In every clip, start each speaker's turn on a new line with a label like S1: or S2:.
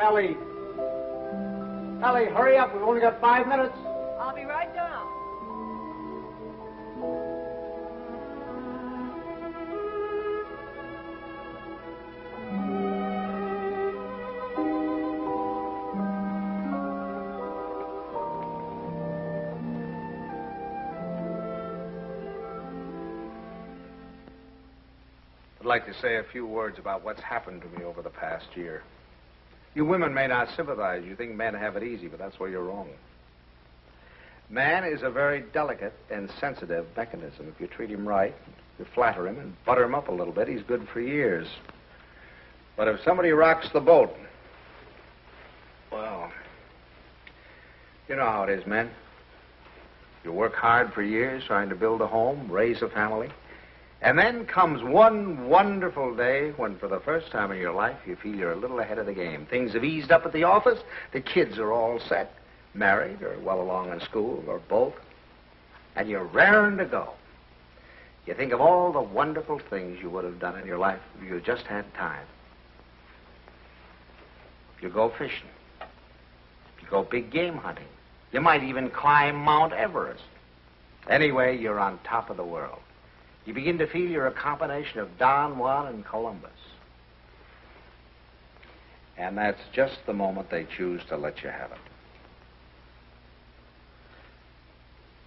S1: Ellie. Ellie, hurry up. We've only got 5 minutes.
S2: I'll be right down.
S3: I'd like to say a few words about what's happened to me over the past year. You women may not sympathize. You think men have it easy, but that's where you're wrong. Man is a very delicate and sensitive mechanism. If you treat him right, you flatter him and butter him up a little bit, he's good for years. But if somebody rocks the boat, well, you know how it is, men. You work hard for years trying to build a home, raise a family. And then comes one wonderful day when, for the first time in your life, you feel you're a little ahead of the game. Things have eased up at the office. The kids are all set, married or well along in school or both. And you're raring to go. You think of all the wonderful things you would have done in your life if you just had time. You go fishing. You go big game hunting. You might even climb Mount Everest. Anyway, you're on top of the world. You begin to feel you're a combination of Don Juan and Columbus. And that's just the moment they choose to let you have it.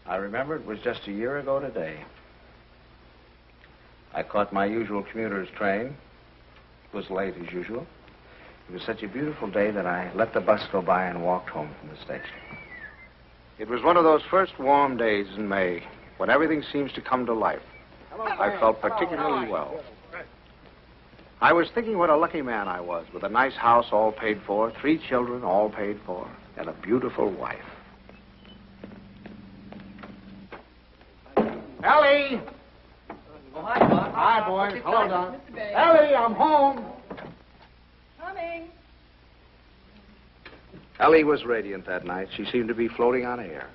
S3: I remember it was just a year ago today. I caught my usual commuter's train. It was late as usual. It was such a beautiful day that I let the bus go by and walked home from the station. It was one of those first warm days in May when everything seems to come to life. I felt particularly well. I was thinking what a lucky man I was, with a nice house all paid for, 3 children all paid for, and a beautiful wife. Ellie!
S2: Oh, hi, Bob.
S1: Hi, boys. Hello, Don. Ellie, I'm home.
S2: Coming.
S3: Ellie was radiant that night. She seemed to be floating on air.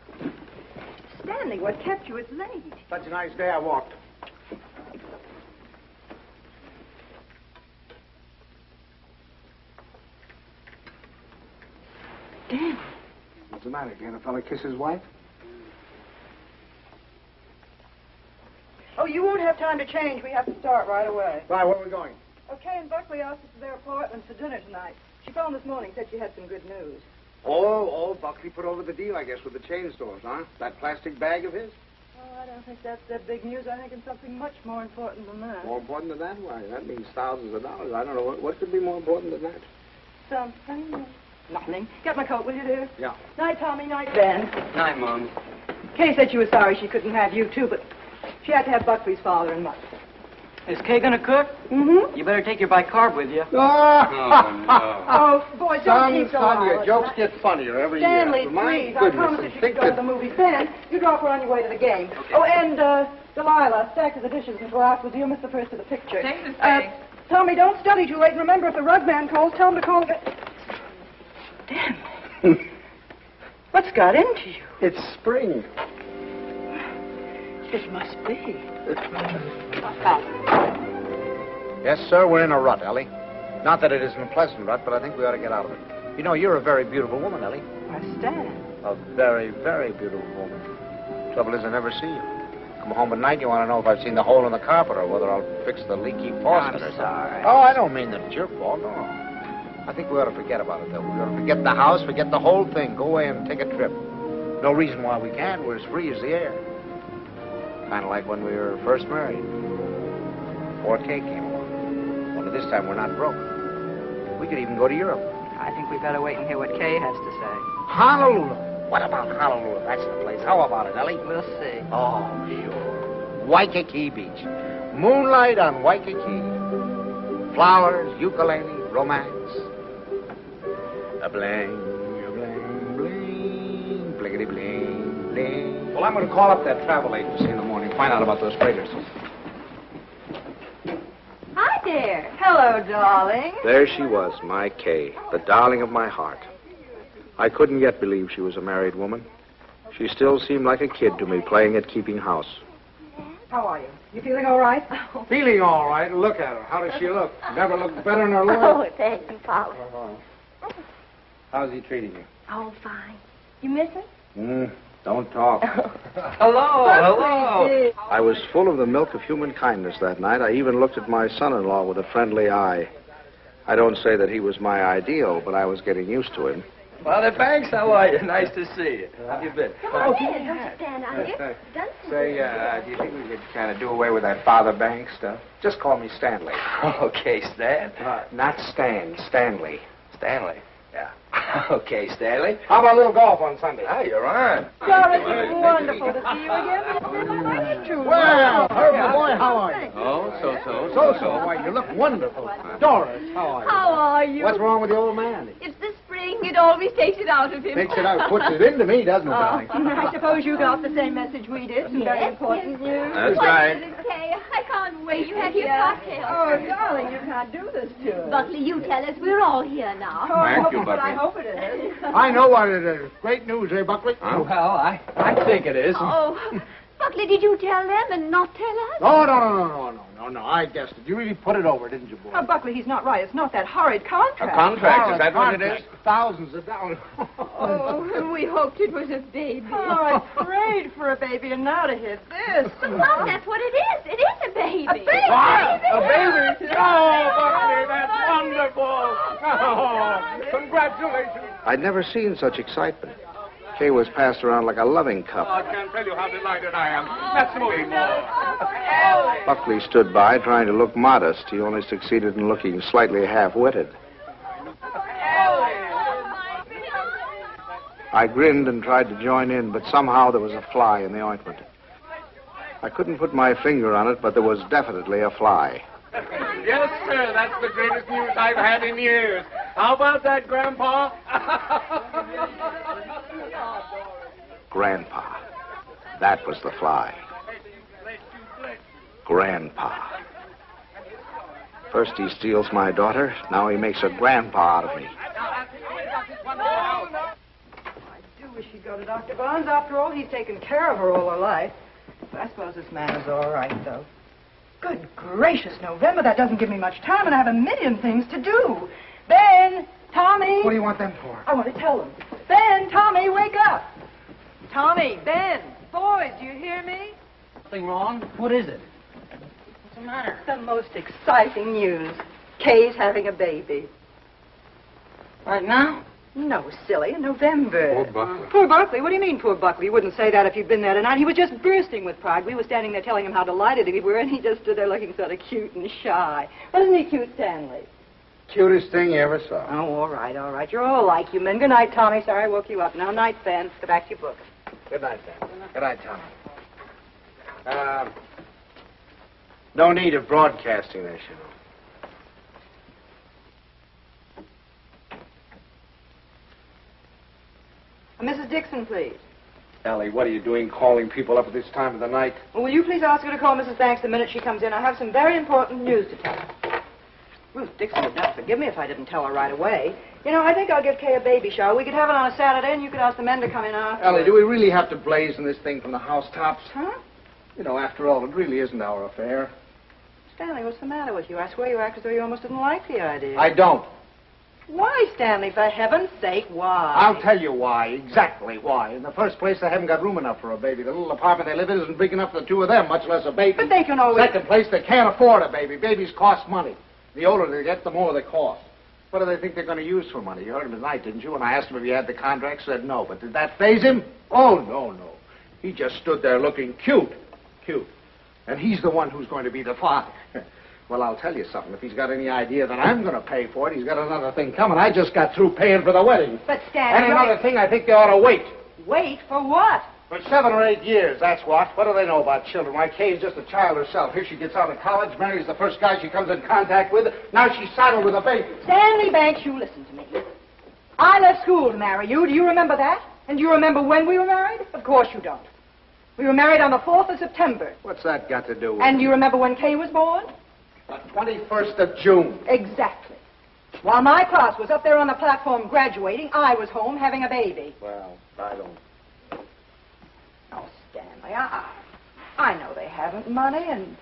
S2: Stanley, what kept you? It's late.
S1: Such a nice day I walked.
S2: Dan.
S1: What's the matter? Can't a fella kiss his wife?
S2: Oh, you won't have time to change. We have to start right away.
S1: Right, where are we going?
S2: Okay, and Buckley asked us to their apartment for dinner tonight. She phoned this morning, said she had some good news.
S1: Oh, Buckley put over the deal, I guess, with the chain stores, huh? That plastic bag of his?
S2: Oh, I don't think that's that big news. I think it's something much more important than that.
S1: More important than that? Why, that means thousands of dollars. I don't know. What could be more important than that?
S2: Something. Nothing. Get my coat, will you, dear?
S1: Yeah.
S2: Night, Tommy. Night, Ben.
S4: Night, Mom.
S2: Kay said she was sorry she couldn't have you, too, but she had to have Buckley's father and mother.
S4: Is Kay gonna cook?
S2: Mm-hmm.
S4: You better take your bicarb with you.
S1: Oh,
S4: no.
S2: Oh, boy, don't keep going.
S1: Your jokes get funnier every
S2: Stanley,
S1: year. My
S2: please, I
S1: goodness,
S2: promise you should go to the movies. Ben, you drop her on your way to the game.
S4: Okay.
S2: Oh, and, Delilah, stack the dishes until after you miss the first of the picture.
S5: Take this thing.
S2: Tommy, don't study too late. And remember, if the rug man calls, tell him to call again. Damn. What's got into you?
S1: It's spring.
S2: It must be.
S3: Yes, sir, we're in a rut, Ellie. Not that it isn't a pleasant rut, but I think we ought to get out of it. You know, you're a very beautiful woman, Ellie.
S2: Why, Stan.
S3: A very, very beautiful woman. Trouble is, I never see you. Come home at night, you want to know if I've seen the hole in the carpet or whether I'll fix the leaky faucet or something.
S2: Sorry.
S3: Oh, I don't mean that it's your fault, no. I think we ought to forget about it, though. We ought to forget the house, forget the whole thing. Go away and take a trip. No reason why we can't. We're as free as the air. Kind of like when we were first married. Before Kay came along. Only this time we're not broke. We could even go to Europe.
S5: I think we better wait and hear what Kay has to say.
S3: Honolulu. What about Honolulu? That's the place. How about it, Ellie?
S5: We'll see.
S3: Oh, sure. Waikiki Beach. Moonlight on Waikiki. Flowers, ukulele, romance. A bling, bling, blinkety bling, bling. Well, I'm going to call up that travel agency in the morning, find out about those freighters.
S2: Hi there. Hello, darling.
S3: There she was, my Kay, the darling of my heart. I couldn't yet believe she was a married woman. She still seemed like a kid to me, playing at keeping house.
S2: How are you? You feeling all right?
S1: Feeling all right. Look at her. How does she look? Never looked better in her life.
S6: Oh, thank you, Pop.
S3: How's he treating you?
S6: Oh, fine. You miss him?
S3: Don't talk.
S4: Hello.
S3: I was full of the milk of human kindness that night. I even looked at my son-in-law with a friendly eye. I don't say that he was my ideal, but I was getting used to him.
S4: Father Banks, how are you? Nice to see you. How have you been?
S6: Come on in. Don't stand out here.
S3: Say, do you think we could kind of do away with that Father Banks stuff? Just call me Stanley.
S4: Okay, Stan.
S3: Not Stan, Stanley.
S4: Stanley.
S3: Yeah.
S4: Okay, Stanley.
S3: How about a little golf on Sunday?
S4: Ah, you're on.
S2: Doris, it's wonderful to see you again. True.
S7: Well, Herbert, boy, how are you?
S4: Oh,
S7: So, why, you look wonderful. Doris, how are you?
S6: How are you?
S7: What's wrong with the old man?
S6: It's the spring. It always takes it out of him.
S7: Takes it out, puts it into me, doesn't it, darling?
S2: I suppose you got the same message we did. Some very important news.
S4: That's
S6: What
S4: right.
S6: is it, Kay? I can't wait to have your cocktail.
S2: Oh, darling, you can't do this to us.
S6: Buckley, you tell us. We're all here now.
S4: Thank you,
S2: But I
S4: Buckley.
S2: hope it is.
S7: I know what it is. Great news, eh, Buckley?
S4: Well, I think it is.
S6: Oh, Buckley, did you tell them and not tell us?
S7: No, I guessed it. You really put it over, didn't you, boy?
S2: Oh, Buckley, he's not right. It's not that horrid contract.
S4: A contract, is that what it is?
S7: Thousands of dollars.
S6: Oh, we hoped it was a baby.
S2: Oh, I prayed for a baby, and now to hit this.
S6: Well, that's what it is. It is a baby.
S2: A baby?
S7: What?
S4: A baby? Oh, Buckley, that's wonderful. Oh, congratulations.
S3: I'd never seen such excitement. Kay was passed around like a loving cup.
S4: I can't tell you how delighted I am. Let's move more.
S3: Buckley stood by trying to look modest. He only succeeded in looking slightly half-witted. I grinned and tried to join in, but somehow there was a fly in the ointment. I couldn't put my finger on it, but there was definitely a fly.
S4: Yes, sir. That's the greatest news I've had in years. How about that, Grandpa?
S3: Grandpa. That was the fly. Grandpa. First he steals my daughter, now he makes a grandpa out of me.
S2: I do wish he'd go to Dr. Barnes. After all, he's taken care of her all her life. But I suppose this man is all right, though. Good gracious, November. That doesn't give me much time, and I have a million things to do. Ben, Tommy.
S7: What do you want them for?
S2: I want to tell them. Ben, Tommy, wake up. Tommy, Ben, boys, do you hear me?
S4: Something wrong? What is it? What's the matter?
S2: The most exciting news. Kay's having a baby.
S4: Right now?
S2: No, silly, in November.
S7: Poor Buckley.
S2: Poor Buckley? What do you mean, poor Buckley? You wouldn't say that if you'd been there tonight. He was just bursting with pride. We were standing there telling him how delighted we were, and he just stood there looking sort of cute and shy. Wasn't he cute, Stanley?
S7: Cutest thing you ever saw.
S2: Oh, all right, all right. You're all like you men. Good night, Tommy. Sorry I woke you up. Now, night, Ben. Go back to your book.
S3: Good night, Ben. Good night, Tommy. No need of broadcasting this, you know.
S2: Mrs. Dixon, please.
S3: Ellie, what are you doing calling people up at this time of the night?
S2: Well, will you please ask her to call Mrs. Banks the minute she comes in? I have some very important news to tell her. Ruth Dixon would not forgive me if I didn't tell her right away. You know, I think I'll give Kay a baby shower. We could have it on a Saturday, and you could ask the men to come in after.
S7: Ellie, do we really have to blazon this thing from the housetops?
S2: Huh?
S7: You know, after all, it really isn't our affair.
S2: Stanley, what's the matter with you? I swear you act as though you almost didn't like the idea.
S7: I don't.
S2: Why, Stanley? For heaven's sake, why?
S7: I'll tell you why, exactly why. In the first place, they haven't got room enough for a baby. The little apartment they live in isn't big enough for the two of them, much less a baby.
S2: But they can always...
S7: Second place, they can't afford a baby. Babies cost money. The older they get, the more they cost. What do they think they're going to use for money? You heard him tonight, didn't you? When I asked him if he had the contract, said no. But did that faze him? Oh, no. He just stood there looking cute. And he's the one who's going to be the father. Well, I'll tell you something. If he's got any idea that I'm going to pay for it, he's got another thing coming. I just got through paying for the wedding.
S2: But, Stanley...
S7: And another thing, I think they ought to wait.
S2: Wait for what?
S7: For 7 or 8 years, that's what. What do they know about children? Why, Kay's just a child herself. Here she gets out of college, marries the first guy she comes in contact with. Now she's saddled with a baby.
S2: Stanley Banks, you listen to me. I left school to marry you. Do you remember that? And do you remember when we were married? Of course you don't. We were married on the 4th of September.
S3: What's that got to do with
S2: And do you remember when Kay was born?
S7: The 21st of June.
S2: Exactly. While my class was up there on the platform graduating, I was home having a baby.
S3: Well, I don't...
S2: Oh, Stanley, I know they haven't money, and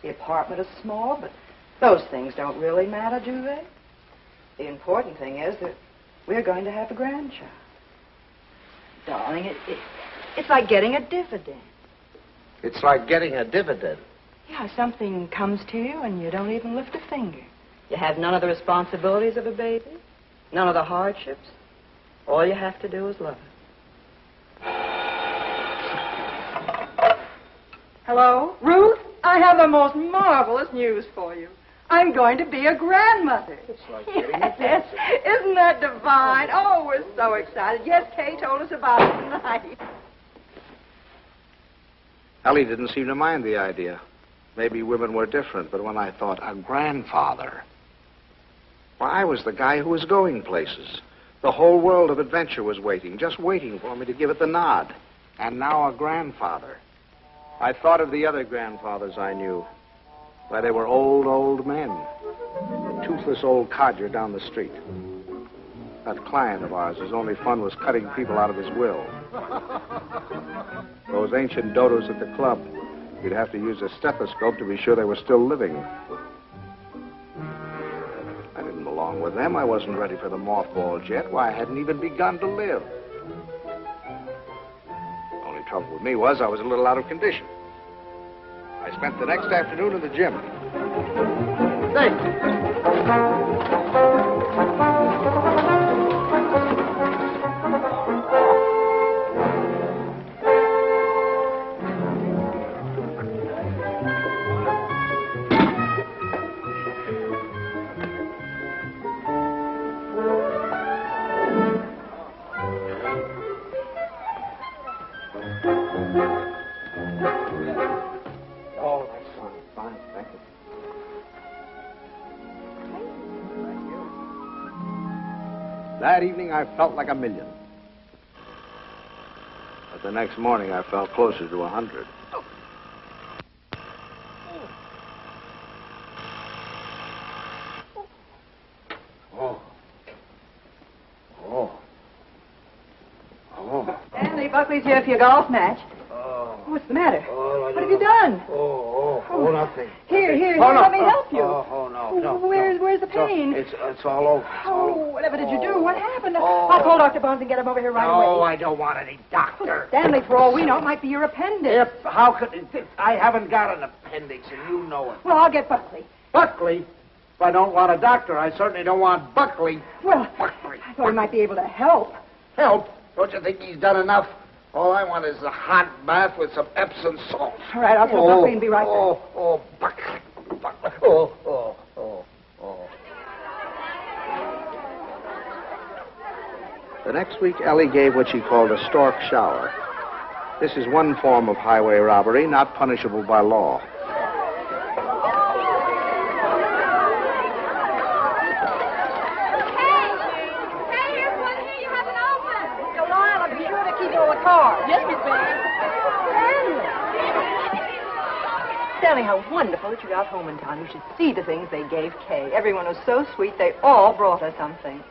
S2: the apartment is small, but those things don't really matter, do they? The important thing is that We're going to have a grandchild. Darling, it's like getting a dividend.
S3: It's like getting a dividend.
S2: Yeah, something comes to you and you don't even lift a finger. You have none of the responsibilities of a baby, none of the hardships. All you have to do is love it. Hello? Ruth, I have the most marvelous news for you. I'm going to be a grandmother.
S3: It's like getting a
S2: Yes,
S3: dividend.
S2: isn't that divine? Oh, we're so excited. Yes, Kay told us about it tonight.
S3: Ellie didn't seem to mind the idea. Maybe women were different, but when I thought a grandfather, well, I was the guy who was going places. The whole world of adventure was waiting, just waiting for me to give it the nod. And now a grandfather. I thought of the other grandfathers I knew. Why, they were old men. A toothless old codger down the street. That client of ours, whose only fun was cutting people out of his will. Those ancient dodos at the club. You'd have to use a stethoscope to be sure they were still living. I didn't belong with them. I wasn't ready for the mothballs yet. Why, I hadn't even begun to live. The only trouble with me was I was a little out of condition. I spent the next afternoon in the gym.
S7: Thanks.
S3: Oh, that's fine. Thank you. That evening, I felt like $1 million. But the next morning, I felt closer to 100.
S2: Stanley, Buckley's here for your golf match. What's the matter? What have you done?
S7: Nothing.
S2: Here,
S7: Oh, no.
S2: let me help you.
S7: No.
S2: Where's the pain?
S7: It's all over.
S2: Whatever did you do? What happened? I'll call Dr. Bones and get him over here right away.
S7: No, I don't want any doctor.
S2: Stanley, for all we know, it might be your appendix.
S7: How could I haven't got an appendix, and you know it.
S2: Well, I'll get Buckley.
S7: Buckley? If I don't want a doctor, I certainly don't want Buckley.
S2: Well,
S7: Buckley.
S2: I thought he might be able to help.
S7: Help? Don't you think he's done enough? All I want is a hot bath with some Epsom salt.
S2: All right, I'll tell Buckley and be right back.
S7: Buckley.
S3: The next week, Ellie gave what she called a stork shower. This is one form of highway robbery not punishable by law.
S6: Hey, here's one here you haven't opened.
S2: Delilah, be sure to keep all the cards.
S6: Yes, Miss Van.
S2: Stanley, how wonderful that you got home in time. You should see the things they gave Kay. Everyone was so sweet, they all brought her something.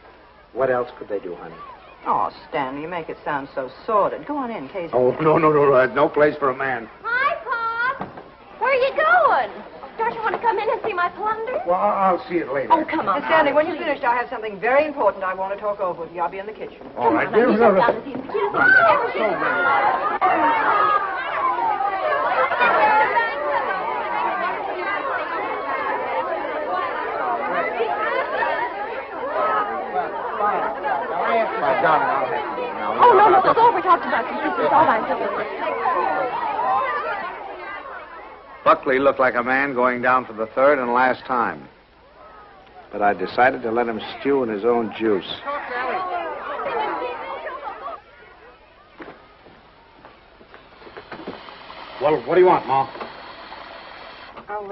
S3: What else could they do, honey?
S2: Oh, Stanley, you make it sound so sordid. Go on in, Kay's.
S7: No. No place for a man.
S6: Hi, Pop. Where are you going? Don't you want to come in and see my plunder?
S7: Well, I'll see it later.
S6: Oh, come on.
S2: Stanley, when you're finished, I have something very important I want to talk over with you. I'll be in the kitchen.
S7: All right.
S6: Come on,
S7: No.
S6: down and see the cutest thing you've ever Oh, no, it's all we talked about. It's all right.
S3: Buckley looked like a man going down for the third and last time. But I decided to let him stew in his own juice.
S7: Well, what do you want, Ma?
S2: Oh,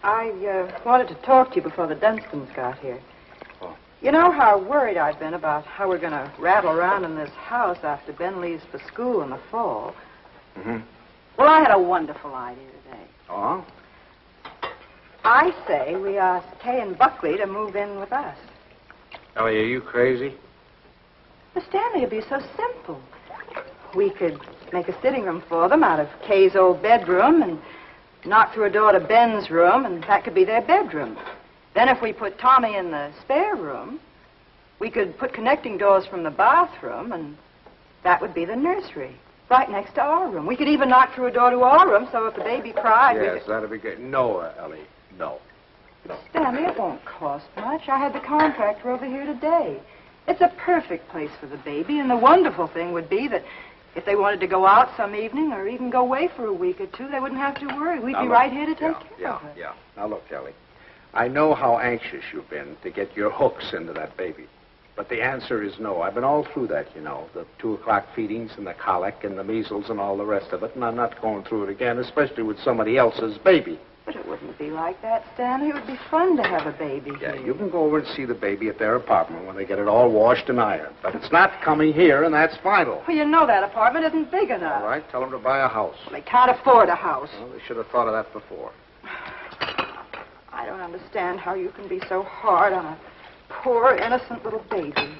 S2: I wanted to talk to you before the Dunstons got here.
S3: Oh.
S2: You know how worried I've been about how we're going to rattle around in this house after Ben leaves for school in the fall.
S3: Mm-hmm.
S2: Well, I had a wonderful idea today.
S3: Oh?
S2: I say we ask Kay and Buckley to move in with us.
S3: Ellie, are you crazy?
S2: But Stanley, it'd be so simple. We could make a sitting room for them out of Kay's old bedroom and knock through a door to Ben's room, and that could be their bedroom. Then if we put Tommy in the spare room, we could put connecting doors from the bathroom, and that would be the nursery, right next to our room. We could even knock through a door to our room, so if the baby cried...
S3: Yes, that'd be good. No, Ellie, no.
S2: Stanley, it won't cost much. I had the contractor over here today. It's a perfect place for the baby, and the wonderful thing would be that if they wanted to go out some evening or even go away for a week or two, they wouldn't have to worry. We'd be right here to take care of it.
S3: Yeah. Now, look, Ellie, I know how anxious you've been to get your hooks into that baby. But the answer is no. I've been all through that, you know, the 2 o'clock feedings and the colic and the measles and all the rest of it, and I'm not going through it again, especially with somebody else's baby.
S2: But it wouldn't be like that, Stanley. It would be fun to have a baby
S3: Yeah,
S2: here.
S3: you can go over and see the baby at their apartment when they get it all washed and ironed. But it's not coming here, and that's final.
S2: Well, you know that apartment isn't big enough.
S3: All right, tell them to buy a house.
S2: They can't afford a house.
S3: Well, they should have thought of that before.
S2: I don't understand how you can be so hard on a poor, innocent little baby.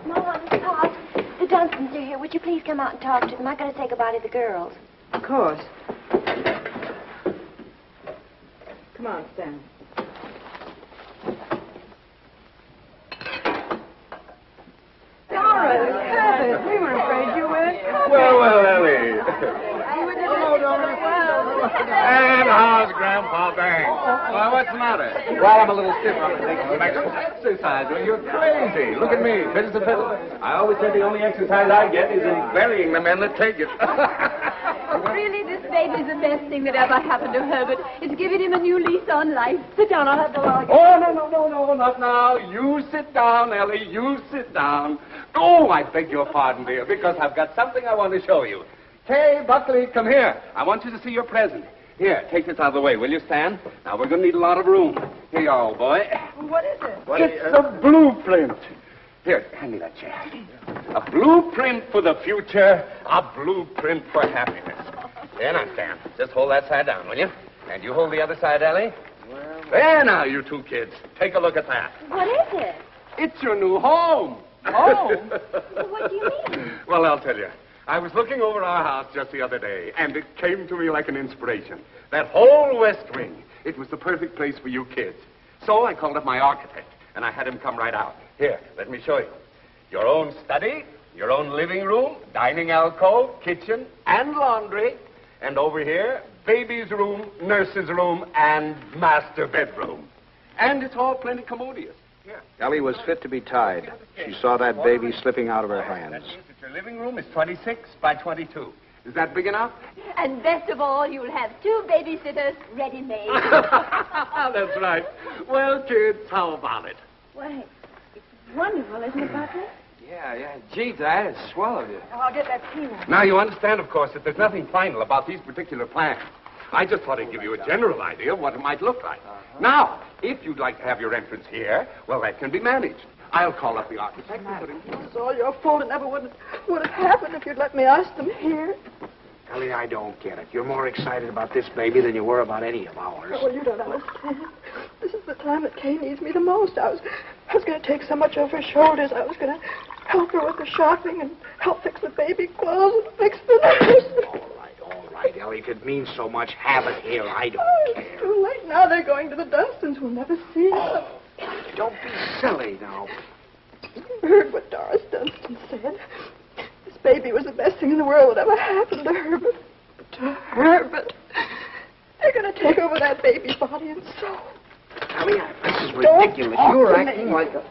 S6: Mom, Pop, the Dunstons are here. Would you please come out and talk to them? I've got to say goodbye to the girls.
S2: Of course. Come on, Stan. Doris, Travis, we were afraid you were coming.
S4: Well, Ellie. And how's Grandpa Bang? Well, what's the matter?
S7: Well, I'm a little stiff. I'm taking some
S4: Exercise? Well, you're crazy. Look at me, fit as a fiddle. I always said the only exercise I get is in burying the men that take it.
S8: Really, this baby's the best thing that ever happened to Herbert. It's giving him a new lease on life. Sit down, I'll have the log.
S4: Oh, no, not now. You sit down, Ellie. You sit down. Oh, I beg your pardon, dear, because I've got something I want to show you. Kay, Buckley, come here. I want you to see your present. Here, take this out of the way, will you, Stan? Now, we're going to need a lot of room. Here you are, old boy.
S2: What is it?
S4: It's a blueprint. Here, hand me that chair. A blueprint for the future, a blueprint for happiness. There now, Stan. Just hold that side down, will you? And you hold the other side, Ellie. There now, you two kids. Take a look at that.
S6: What is it?
S4: It's your new home.
S6: Home? What do you mean?
S4: Well, I'll tell you. I was looking over our house just the other day, and it came to me like an inspiration. That whole west wing, it was the perfect place for you kids. So I called up my architect, and I had him come right out. Here, let me show you. Your own study, your own living room, dining alcove, kitchen, and laundry. And over here, baby's room, nurse's room, and master bedroom. And it's all plenty commodious. Here.
S3: Ellie was fit to be tied. She saw that baby slipping out of her hands.
S4: That means that your living room is 26 by 22. Is that big enough?
S8: And best of all, you'll have 2 babysitters ready-made.
S4: That's right. Well, kids, how about it?
S6: Why, it's wonderful, isn't it, Buckley?
S7: Yeah. Gee, Dad, it's swell of you.
S2: Oh, I'll get that peanut.
S4: Now, you understand, of course, that there's nothing final about these particular plans. I just thought I'd give you a general idea of what it might look like. Now, if you'd like to have your entrance here, well, that can be managed. I'll call up the architect and put him...
S2: It's all your fault. It never would have happened if you'd let me ask them here.
S3: Ellie, I don't get it. You're more excited about this baby than you were about any of ours.
S2: Well, you don't understand. This is the time that Kay needs me the most. I was going to take so much off her shoulders. I was going to help her with the shopping and help fix the baby clothes and fix the nurse.
S3: All right, Ellie. If it means so much, have it here. I don't care.
S2: It's too late now. They're going to the Dunstons. We'll never see them.
S3: Don't be silly now.
S2: You heard what Doris Dunston said. This baby was the best thing in the world that ever happened to Herbert. To Herbert. They're going to take over that baby's body and soul.
S3: Ellie, this is ridiculous. You're acting like a...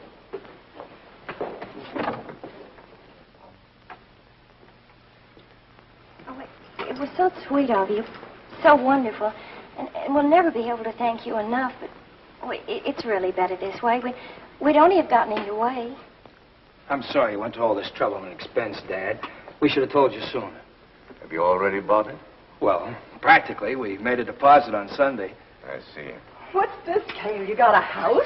S6: It was so sweet of you, so wonderful, and we'll never be able to thank you enough, but it's really better this way. We'd only have gotten in your way.
S9: I'm sorry you went to all this trouble and expense, Dad. We should have told you sooner.
S4: Have you already bought it?
S9: Well, practically. We made a deposit on Sunday.
S4: I see.
S2: What's this, Kay? You got a house?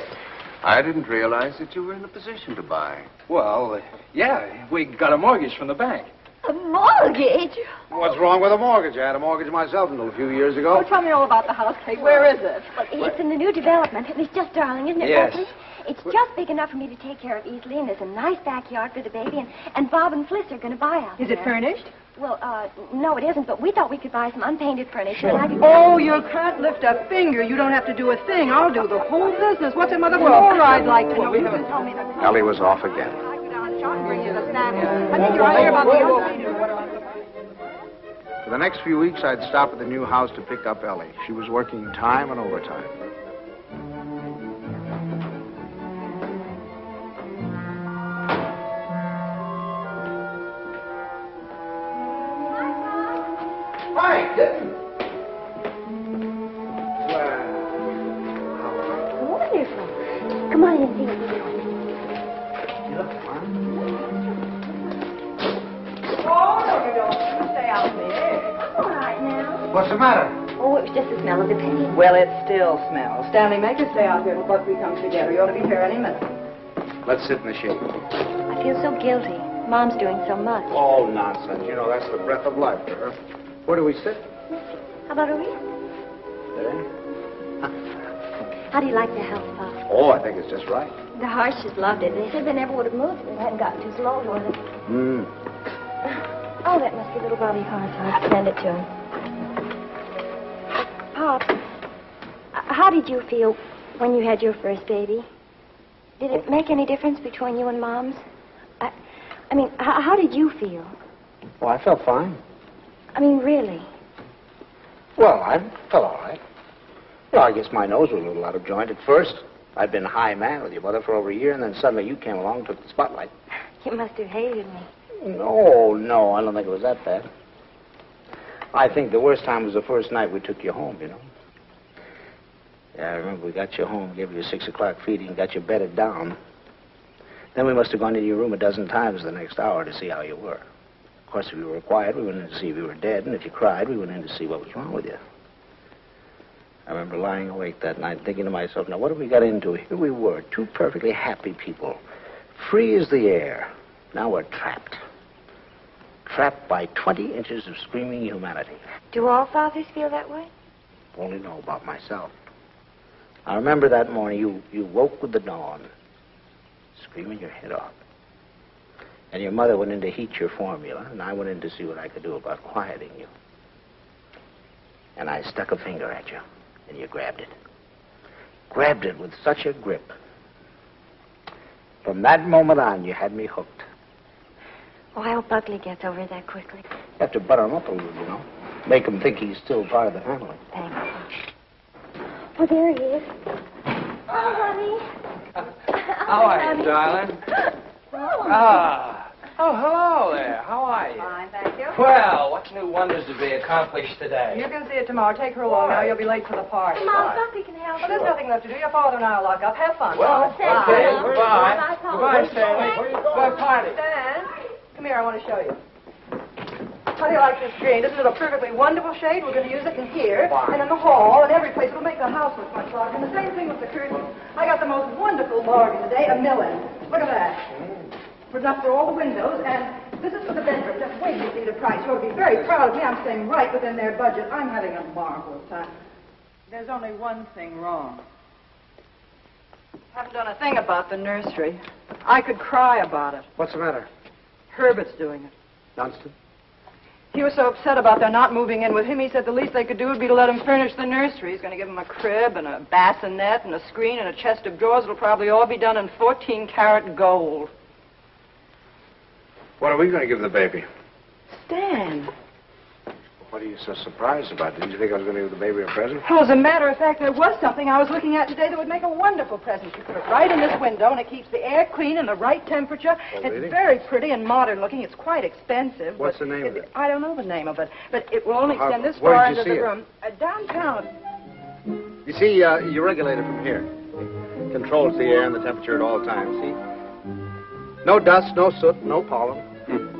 S4: I didn't realize that you were in a position to buy.
S9: Well, yeah, we got a mortgage from the bank.
S8: A mortgage?
S3: What's wrong with a mortgage? I had a mortgage myself until a few years ago.
S2: Oh, tell me all about the house, Kay. Where is it?
S6: It's in the new development. It's just darling, isn't it,
S9: Yes.
S6: Buckley? It's just big enough for me to take care of easily, and there's a nice backyard for the baby, and Bob and Fliss are going to buy out
S2: Is
S6: there.
S2: it furnished?
S6: Well, no, it isn't, but we thought we could buy some unpainted furniture.
S2: Sure. Oh, you can't lift a finger. You don't have to do a thing. I'll do the whole business. What's it, Mother? More I'd like to know. You can tell me that.
S3: Ellie was off again. For the next few weeks, I'd stop at the new house to pick up Ellie. She was working time and overtime.
S7: Hi, kitten.
S6: Wonderful. Come on in and see what you're doing.
S7: You look fine.
S2: Oh, no, you don't. Stay out there.
S6: I'm all right now.
S7: What's the matter?
S6: Oh, it was just the smell of the paint.
S2: Well, it still smells. Stanley, make her stay out here till Buckley comes together. You ought to be here any minute.
S3: Let's sit in the shade.
S6: I feel so guilty. Mom's doing so much.
S3: Oh, nonsense. You know, that's the breath of life for her. Where do we sit?
S6: How about over here?
S3: There.
S6: How do you like the house, Pop?
S3: Oh, I think it's just right.
S6: The Harshes loved it. They said they never would have moved if it hadn't gotten too small for them. Oh, that must be little Bobby Hart's. Send it to him. Pop, how did you feel when you had your first baby? Did it make any difference between you and Mom's? I mean, how did you feel?
S3: Well, I felt fine.
S6: I mean, really?
S3: Well, I felt all right. Well, I guess my nose was a little out of joint at first. I'd been high man with your mother for over a year, and then suddenly you came along and took the spotlight.
S6: You must have hated me.
S3: No, I don't think it was that bad. I think the worst time was the first night we took you home, you know. Yeah, I remember we got you home, gave you a 6 o'clock feeding, got you bedded down. Then we must have gone into your room a dozen times the next hour to see how you were. Of course, if you were quiet, we went in to see if you were dead, and if you cried, we went in to see what was wrong with you. I remember lying awake that night thinking to myself, now what have we got into? Here we were, two perfectly happy people, free as the air. Now we're trapped. Trapped by 20 inches of screaming humanity.
S6: Do all fathers feel that way?
S3: Only know about myself. I remember that morning you woke with the dawn, screaming your head off. And your mother went in to heat your formula, and I went in to see what I could do about quieting you. And I stuck a finger at you, and you grabbed it. Grabbed it with such a grip. From that moment on, you had me hooked.
S6: Oh, I hope Buckley gets over that quickly.
S3: You have to butter him up a little, you know. Make him think he's still part of the family.
S6: Thanks. Oh, there he is. Oh, honey.
S9: How are you, darling? Oh, hello there. How are you?
S2: Fine, thank you.
S9: Well, what new wonders to be accomplished today?
S2: You can see it tomorrow. Take her along now. You'll be late for the party.
S6: Mom, Buckley can help.
S2: Well, there's nothing left to do. Your father and I will lock up. Have fun.
S9: Well,
S6: Thank
S9: okay,
S6: you.
S9: goodbye. Goodbye, Stanley. Goodbye, party.
S2: Stan, come here. I want to show you. How do you like this green? Isn't it a perfectly wonderful shade? We're going to use it in here, and in the hall, and every place. It'll make the house look much larger. And the same thing with the curtains. I got the most wonderful bargain today, $1 million. Look at that. For enough for all the windows, and this is for the bedroom. Just wait to see the price. You ought to be very proud of me. I'm staying right within their budget. I'm having a marvelous time. There's only one thing wrong. Haven't done a thing about the nursery. I could cry about it.
S3: What's the matter?
S2: Herbert's doing it.
S3: Dunstan?
S2: He was so upset about their not moving in with him, he said the least they could do would be to let him furnish the nursery. He's going to give him a crib and a bassinet and a screen and a chest of drawers. It'll probably all be done in 14-karat gold.
S3: What are we going to give the baby?
S2: Stan.
S3: What are you so surprised about? Didn't you think I was going to give the baby a present?
S2: Well, as a matter of fact, there was something I was looking at today that would make a wonderful present. You put it right in this window, and it keeps the air clean and the right temperature.
S3: Oh, really?
S2: It's very pretty and modern looking. It's quite expensive.
S3: What's
S2: but
S3: the name of it?
S2: I don't know the name of it, but it will only extend this
S3: Where
S2: far
S3: did you
S2: into
S3: see
S2: the
S3: it?
S2: room. Downtown.
S3: You see, you regulate it from here. Controls the air and the temperature at all times, see? No dust, no soot, no pollen.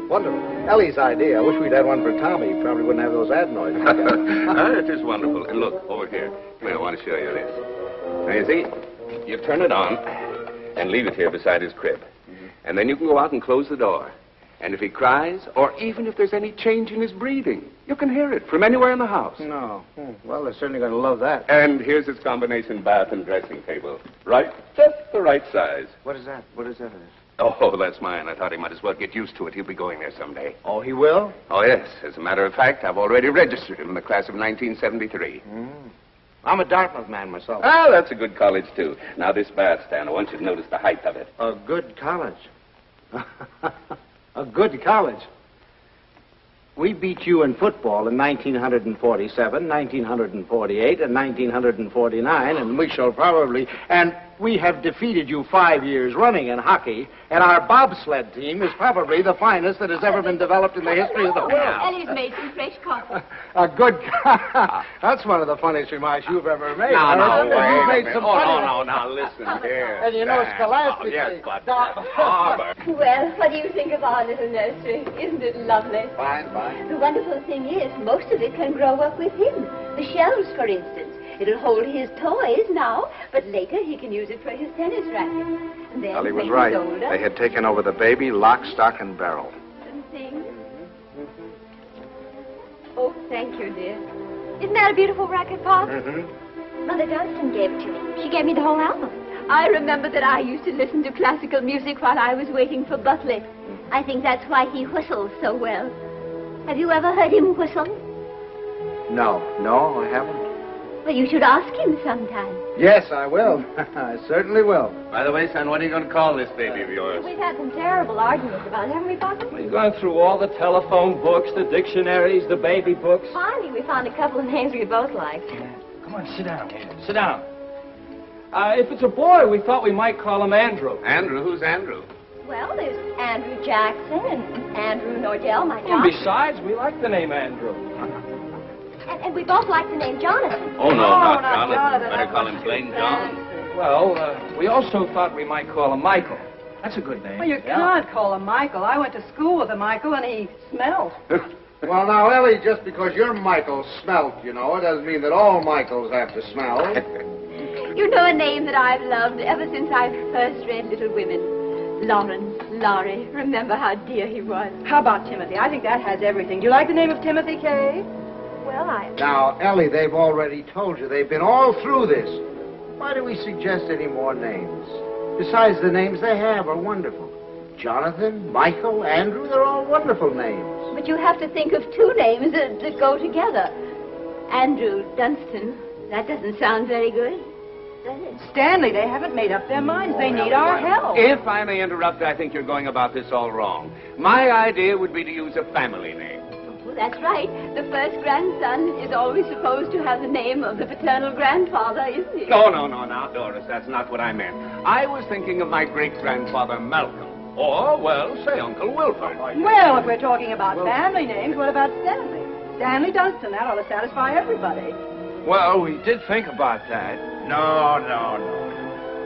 S3: Wonderful. Ellie's idea. I wish we'd had one for Tommy. He probably wouldn't have those ad noises.
S4: It is wonderful. And look, over here. Come here, I want to show you this. Now, you see, you turn it on and leave it here beside his crib. And then you can go out and close the door. And if he cries, or even if there's any change in his breathing, you can hear it from anywhere in the house.
S3: No. Well, they're certainly going to love that.
S4: And here's his combination bath and dressing table. Right? Just the right size.
S3: What is that? What is that?
S4: Oh, that's mine. I thought he might as well get used to it. He'll be going there someday.
S7: Oh, he will?
S4: Oh, yes. As a matter of fact, I've already registered him in the class of 1973.
S7: I'm a Dartmouth man myself.
S4: Ah, that's a good college, too. Now, this bandstand, I want you to notice the height of it.
S7: A good college. A good college. We beat you in football in 1947, 1948, and 1949, and we shall probably... And we have defeated you 5 years running in hockey, and our bobsled team is probably the finest that has ever been developed in the history of the world.
S8: Ellie's made some fresh coffee.
S7: A good... That's one of the funniest remarks you've ever made.
S4: No,
S7: You've
S4: wait
S7: made
S4: a minute.
S7: some
S4: Oh,
S7: funny-
S4: no, now, listen here.
S7: And you know, scholastically...
S4: Oh, yes, but...
S8: Well, what do you think of our little nursery? Isn't it lovely?
S7: Fine, fine.
S8: The wonderful thing is, most of it can grow up with him. The shelves, for instance. It'll hold his toys now, but later he can use it for his tennis racket. And then
S3: Well, he was
S8: when
S3: right.
S8: he's older,
S3: They had taken over the baby, lock, stock, and barrel.
S8: and things. Oh, thank you, dear. Isn't that a beautiful racket, Pop?
S6: Mother Dunstan gave it to me. She gave me the whole album.
S8: I remember that I used to listen to classical music while I was waiting for Butley. I think that's why he whistles so well. Have you ever heard him whistle?
S7: No, I haven't.
S8: Well, you should ask him sometime.
S7: Yes, I will. I certainly will.
S4: By the way, son, what are you going to call this baby of yours?
S6: We've had some terrible arguments about it, haven't we, Papa?
S9: We've gone through all the telephone books, the dictionaries, the baby books.
S6: Finally, we found a couple of names we both liked.
S9: Come on, sit down here. Sit down. If it's a boy, we thought we might call him Andrew.
S4: Andrew? Who's Andrew?
S6: Well, there's Andrew Jackson and Andrew Nordell, my
S9: And
S6: daughter.
S9: besides, we like the name Andrew.
S6: And we both like the name Jonathan.
S4: Oh, no,
S2: not
S4: not Jonathan.
S2: Jonathan.
S4: Better
S2: That's
S4: call
S2: much
S4: him
S2: too
S4: plain John.
S2: fancy.
S9: Well, we also thought we might call him Michael. That's a good name.
S2: Well, you can't call him Michael. I went to school with a Michael, and he smelled.
S7: Well, now, Ellie, just because your Michael smelt, you know, it doesn't mean that all Michaels have to smell.
S8: You know a name that I've loved ever since I first read Little Women. Lawrence, Laurie. Remember how dear he was.
S2: How about Timothy? I think that has everything. Do you like the name of Timothy, Kay?
S6: Well,
S7: Now, Ellie, they've already told you. They've been all through this. Why do we suggest any more names? Besides, the names they have are wonderful. Jonathan, Michael, Andrew, they're all wonderful names.
S8: But you have to think of two names that go together. Andrew Dunstan. That doesn't sound very good, does it?
S2: Stanley, they haven't made up their minds. They need our help.
S4: If I may interrupt, I think you're going about this all wrong. My idea would be to use a family name.
S8: Well, that's right. The first grandson is always supposed to have the name of the paternal grandfather, isn't he?
S4: No, now, Doris, that's not what I meant. I was thinking of my great-grandfather Malcolm. Or, well, say Uncle Wilford.
S2: Well, if we're talking about family names, what about Stanley? Stanley Dunstan. That ought to satisfy everybody.
S9: Well, we did think about that.
S7: No.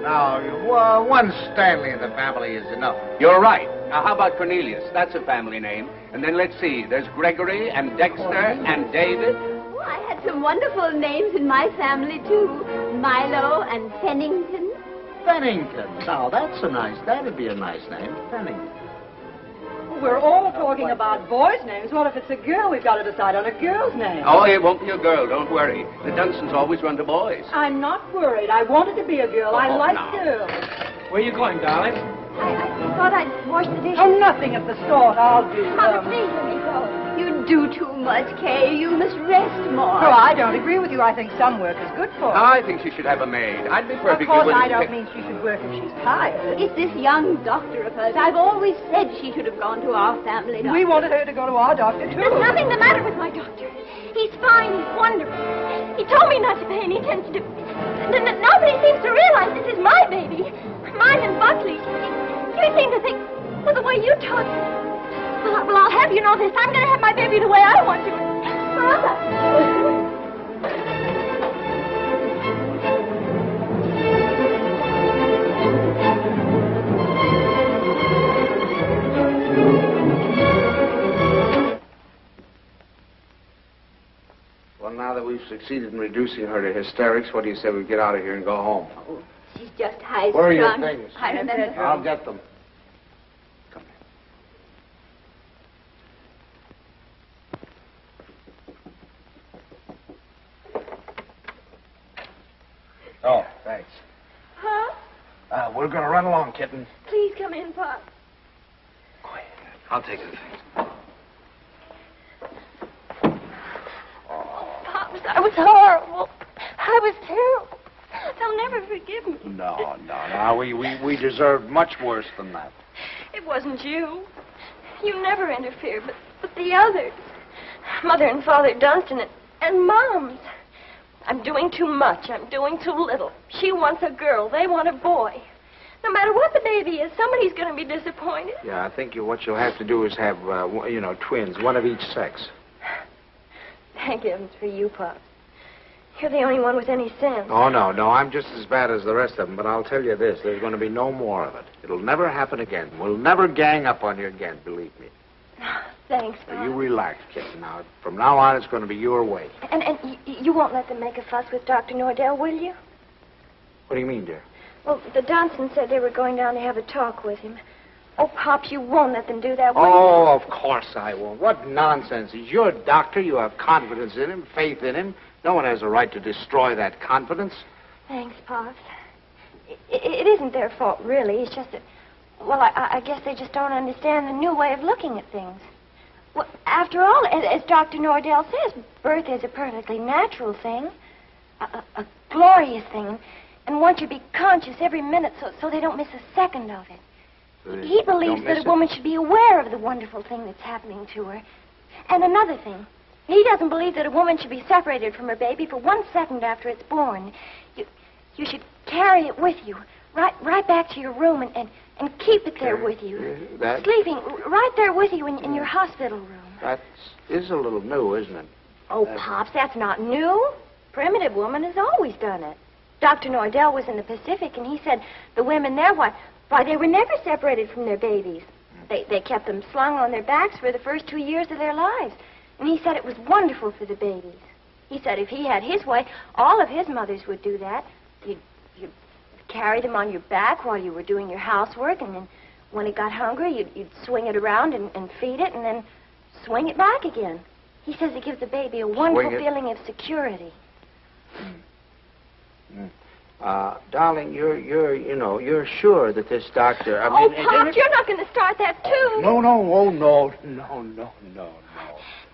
S7: Now, one Stanley in the family is enough.
S4: You're right. Now, how about Cornelius? That's a family name. And then let's see. There's Gregory and Dexter and David.
S8: Oh, I had some wonderful names in my family, too. Milo and Pennington.
S7: Bennington. Now, that'd be a nice name. Bennington.
S2: We're all talking about boys' names. What if it's a girl? We've got to decide on a girl's name.
S4: Oh, it won't be a girl. Don't worry. The Dunstans always run to boys.
S2: I'm not worried. I wanted to be a girl. I like
S4: now.
S2: girls.
S9: Where are you going, darling?
S8: I thought I'd wash the dishes.
S2: Oh, nothing of the sort. I'll do
S8: Mother,
S2: them.
S8: please let me go. You do too much, Kay. You must rest more.
S2: Oh, I don't agree with you. I think some work is good for her.
S4: I think she should have a maid. I'd be
S2: Of
S4: perfectly
S2: course,
S4: willing
S2: I
S4: to
S2: don't
S4: pick-
S2: mean she should work if she's tired.
S8: It's this young doctor of hers. I've always said she should have gone to our family doctor.
S2: We wanted her to go to our doctor, too.
S6: There's nothing the matter with my doctor. He's fine. He's wonderful. He told me not to pay any attention to... Nobody seems to realize this is my baby. Mine and Buckley's. You seem to think, well, the way you talk... Well, I'll have you know this. I'm going to have my baby the way I want to. Forever.
S7: Well, now that we've succeeded in reducing her to hysterics, what do you say we get out of here and go home?
S8: She's just high-strung.
S7: Where are your things?
S8: I remember.
S7: I'll get them. Come here. Oh, thanks.
S8: Huh?
S3: We're going to run along, kitten.
S6: Please come in, Pop.
S3: Quiet. I'll take it.
S6: Pops, I was horrible. I was terrible. They'll never forgive me.
S3: No. We deserved much worse than that.
S6: It wasn't you. You never interfered, but the others. Mother and Father Dunstan and Moms. I'm doing too much. I'm doing too little. She wants a girl. They want a boy. No matter what the baby is, somebody's going to be disappointed.
S3: Yeah, I think what you'll have to do is have, twins, one of each sex.
S6: Thank heavens for you, Pop. You're the only one with any sense.
S3: Oh, no, I'm just as bad as the rest of them, but I'll tell you this, there's going to be no more of it. It'll never happen again. We'll never gang up on you again, believe me.
S6: Thanks, Pop.
S3: So you relax, kid. Now, from now on, it's going to be your way.
S6: And you won't let them make a fuss with Dr. Nordell, will you?
S3: What do you mean, dear?
S6: Well, the Dunstans said they were going down to have a talk with him. Oh, Pops, you won't let them do that, will you?
S3: Oh, of course I won't. What nonsense. He's your doctor. You have confidence in him, faith in him. No one has a right to destroy that confidence.
S6: Thanks, Pops. It isn't their fault, really. It's just that, well, I guess they just don't understand the new way of looking at things. Well, after all, as Dr. Nordell says, birth is a perfectly natural thing, a glorious thing, and one should be conscious every minute so they don't miss a second of it. He believes that a woman should be aware of the wonderful thing that's happening to her. And another thing, he doesn't believe that a woman should be separated from her baby for 1 second after it's born. You should carry it with you, right back to your room and keep it there with you. Sleeping right there with you in your hospital room.
S3: That is a little new, isn't it?
S6: Oh, Pops, that's not new. Primitive woman has always done it. Dr. Nordell was in the Pacific, and he said the women there, why, they were never separated from their babies. They kept them slung on their backs for the first 2 years of their lives. And he said it was wonderful for the babies. He said if he had his way, all of his mothers would do that. You'd carry them on your back while you were doing your housework, and then when it got hungry, you'd swing it around and feed it, and then swing it back again. He says it gives the baby a wonderful feeling of security.
S3: Darling, you're sure that this doctor...
S6: Pop, you're not going to start that, too.
S3: No.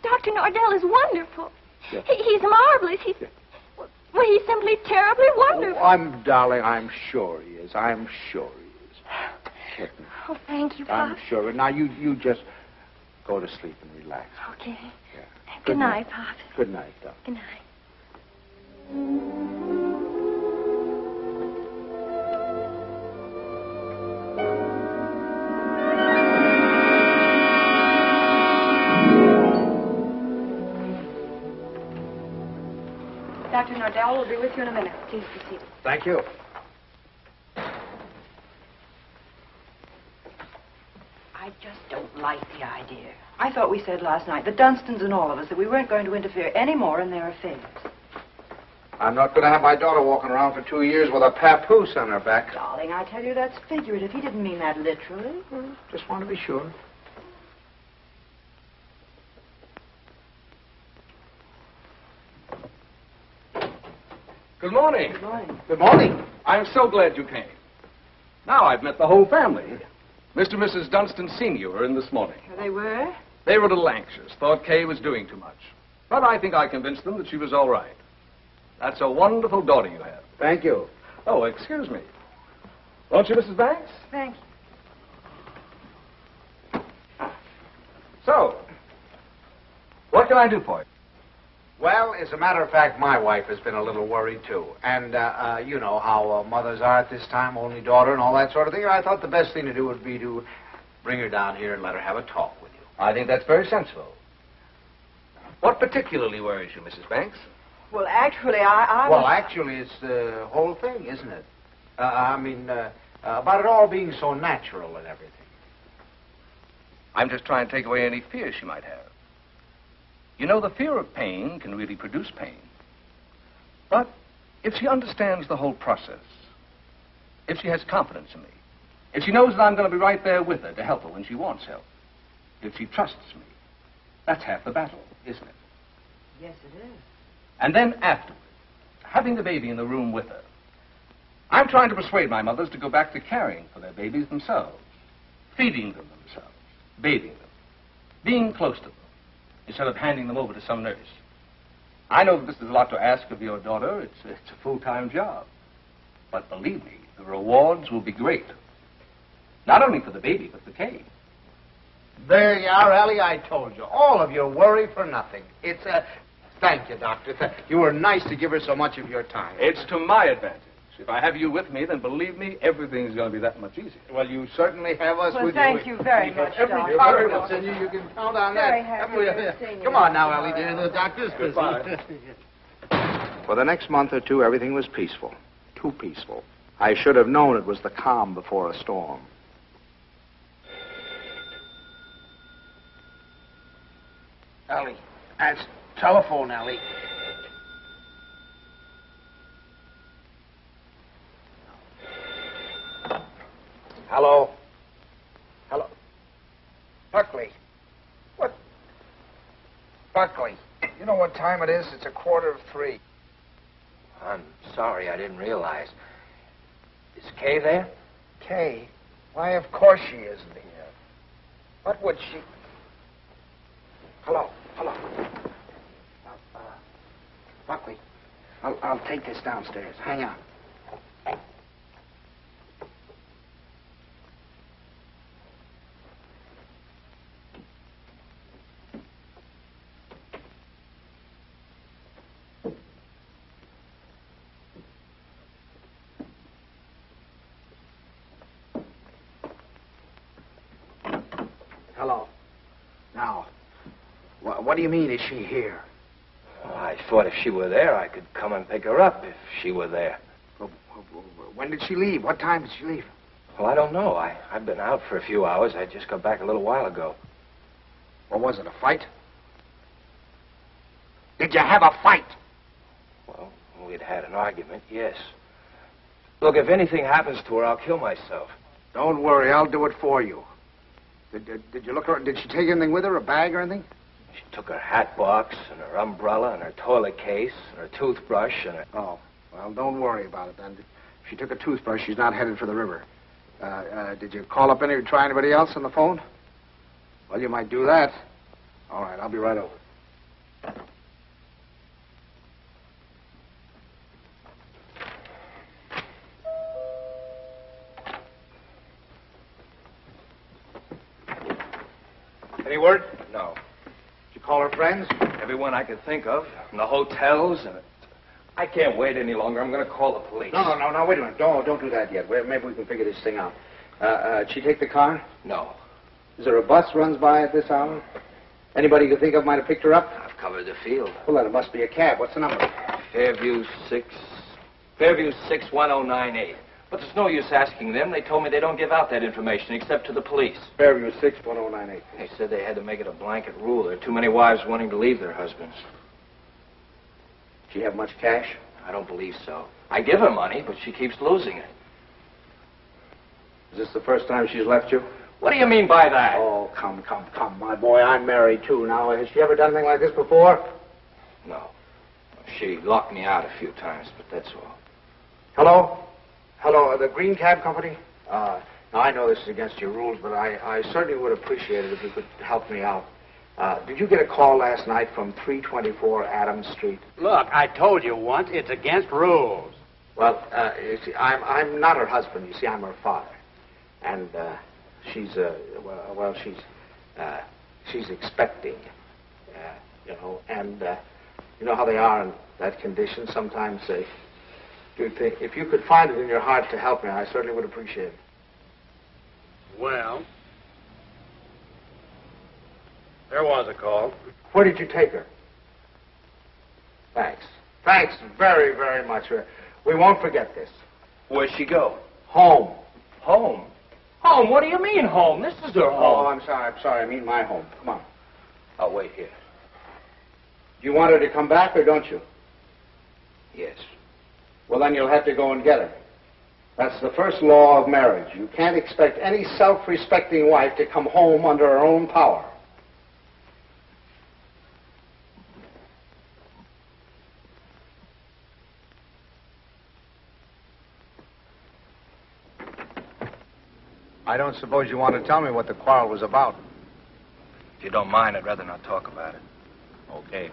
S6: Dr. Nordell is wonderful.
S3: Yeah.
S6: He's marvelous. He's simply terribly wonderful.
S3: Darling, I'm sure he is. I'm sure he is. Kitten.
S6: Oh, thank you, Pop.
S3: I'm sure. Now, you just go to sleep and relax.
S6: Okay.
S3: Yeah.
S6: Good night, Pop.
S3: Good night, darling.
S6: Good night.
S2: Dr. Nordell will be with you in a minute. Please be seated.
S3: Thank you.
S2: I just don't like the idea. I thought we said last night, the Dunstans and all of us, that we weren't going to interfere any more in their affairs.
S3: I'm not going to have my daughter walking around for 2 years with a papoose on her back.
S2: Darling, I tell you, that's figurative. He didn't mean that literally.
S3: Just want to be sure.
S9: Good morning.
S2: Good morning.
S3: Good morning.
S9: I'm so glad you came. Now I've met the whole family. Mr. and Mrs. Dunstan Sr. were in this morning.
S2: They were?
S9: They were a little anxious, thought Kay was doing too much. But I think I convinced them that she was all right. That's a wonderful daughter you have.
S3: Thank you.
S9: Oh, excuse me. Won't you, Mrs. Banks?
S2: Thank you.
S9: So, what can I do for you?
S3: Well, as a matter of fact, my wife has been a little worried, too. And, you know how mothers are at this time, only daughter and all that sort of thing. I thought the best thing to do would be to bring her down here and let her have a talk with you.
S10: I think that's very sensible. What particularly worries you, Mrs. Banks?
S2: Well, actually, I
S3: Well, actually, it's the whole thing, isn't it? About it all being so natural and everything.
S10: I'm just trying to take away any fear she might have. You know, the fear of pain can really produce pain. But if she understands the whole process, if she has confidence in me, if she knows that I'm going to be right there with her to help her when she wants help, if she trusts me, that's half the battle, isn't it?
S2: Yes, it is.
S10: And then afterward, having the baby in the room with her, I'm trying to persuade my mothers to go back to caring for their babies themselves, feeding them themselves, bathing them, being close to them, instead of handing them over to some nurse. I know that this is a lot to ask of your daughter. It's a full-time job. But believe me, the rewards will be great. Not only for the baby, but for Kay.
S7: There you are, Ellie. I told you. All of your worry for nothing. It's a... Thank you, Doctor. You were nice to give her so much of your time.
S9: It's to my advantage. If I have you with me, then believe me, everything's going to be that much easier.
S7: Well, you certainly have us
S2: Well,
S7: with
S2: thank
S7: you.
S2: you very much,
S7: Every
S2: Doctor.
S7: confidence in you. You can count on
S2: Very
S7: that.
S2: happy
S7: Haven't we?
S2: to have seen you.
S7: Come on now, Ellie, dear. The doctor's busy.
S9: Goodbye.
S3: For the next month or two, everything was peaceful. Too peaceful. I should have known it was the calm before a storm.
S7: Ellie, that's telephone, Ellie. Hello? Hello? Buckley. What? Buckley, you know what time it is? It's 2:45.
S11: I'm sorry, I didn't realize. Is Kay there?
S7: Kay? Why, of course she isn't here. What would she... Hello? Buckley, I'll take this downstairs. Hang on. Hello. Now, what do you mean, is she here?
S11: Well, I thought if she were there, I could come and pick her up if she were there.
S7: When did she leave? What time did she leave?
S11: Well, I don't know. I've been out for a few hours. I just got back a little while ago.
S7: Or was it a fight? Did you have a fight?
S11: Well, we'd had an argument, yes. Look, if anything happens to her, I'll kill myself.
S7: Don't worry, I'll do it for you. Did you look her? Did she take anything with her, a bag or anything?
S11: She took her hat box and her umbrella and her toilet case and her toothbrush and her...
S7: Oh, well, don't worry about it then. If she took a toothbrush, she's not headed for the river. Did you call up try anybody else on the phone? Well, you might do that. All right, I'll be right over. Any word?
S11: No.
S7: Did you call her friends?
S11: Everyone I could think of. And the hotels and... I can't wait any longer. I'm going to call the police.
S7: No, wait a minute. Don't do that yet. Maybe we can figure this thing out. Did she take the car?
S11: No.
S7: Is there a bus runs by at this hour? Anybody you think of might have picked her up?
S11: I've covered the field.
S7: Well, then it must be a cab. What's the number?
S11: Fairview 61098. But there's no use asking them. They told me they don't give out that information except to the police.
S7: Fairview 61098.
S11: They said they had to make it a blanket rule. There are too many wives wanting to leave their husbands.
S7: Does she have much cash?
S11: I don't believe so. I give her money, but she keeps losing it.
S7: Is this the first time she's left you?
S11: What do you mean by that?
S7: Oh, come, my boy. I'm married, too. Now, has she ever done anything like this before?
S11: No. She locked me out a few times, but that's all.
S7: Hello, the Green Cab Company? Now, I know this is against your rules, but I certainly would appreciate it if you could help me out. Did you get a call last night from 324 Adams Street?
S1: Look, I told you once, it's against rules.
S7: Well, you see, I'm not her husband. You see, I'm her father. And, she's expecting, and you know how they are in that condition. Sometimes if you could find it in your heart to help me, I certainly would appreciate it.
S1: Well, there was a call.
S7: Where did you take her? Thanks very, very much. We won't forget this.
S11: Where'd she go?
S7: Home.
S11: Home? Home? What do you mean, home? This is her home.
S7: Oh, I'm sorry. I mean my home. Come on.
S11: I'll wait here.
S7: Do you want her to come back or don't you?
S11: Yes.
S7: Well, then you'll have to go and get her. That's the first law of marriage. You can't expect any self-respecting wife to come home under her own power.
S3: I don't suppose you want to tell me what the quarrel was about.
S11: If you don't mind, I'd rather not talk about it.
S3: Okay.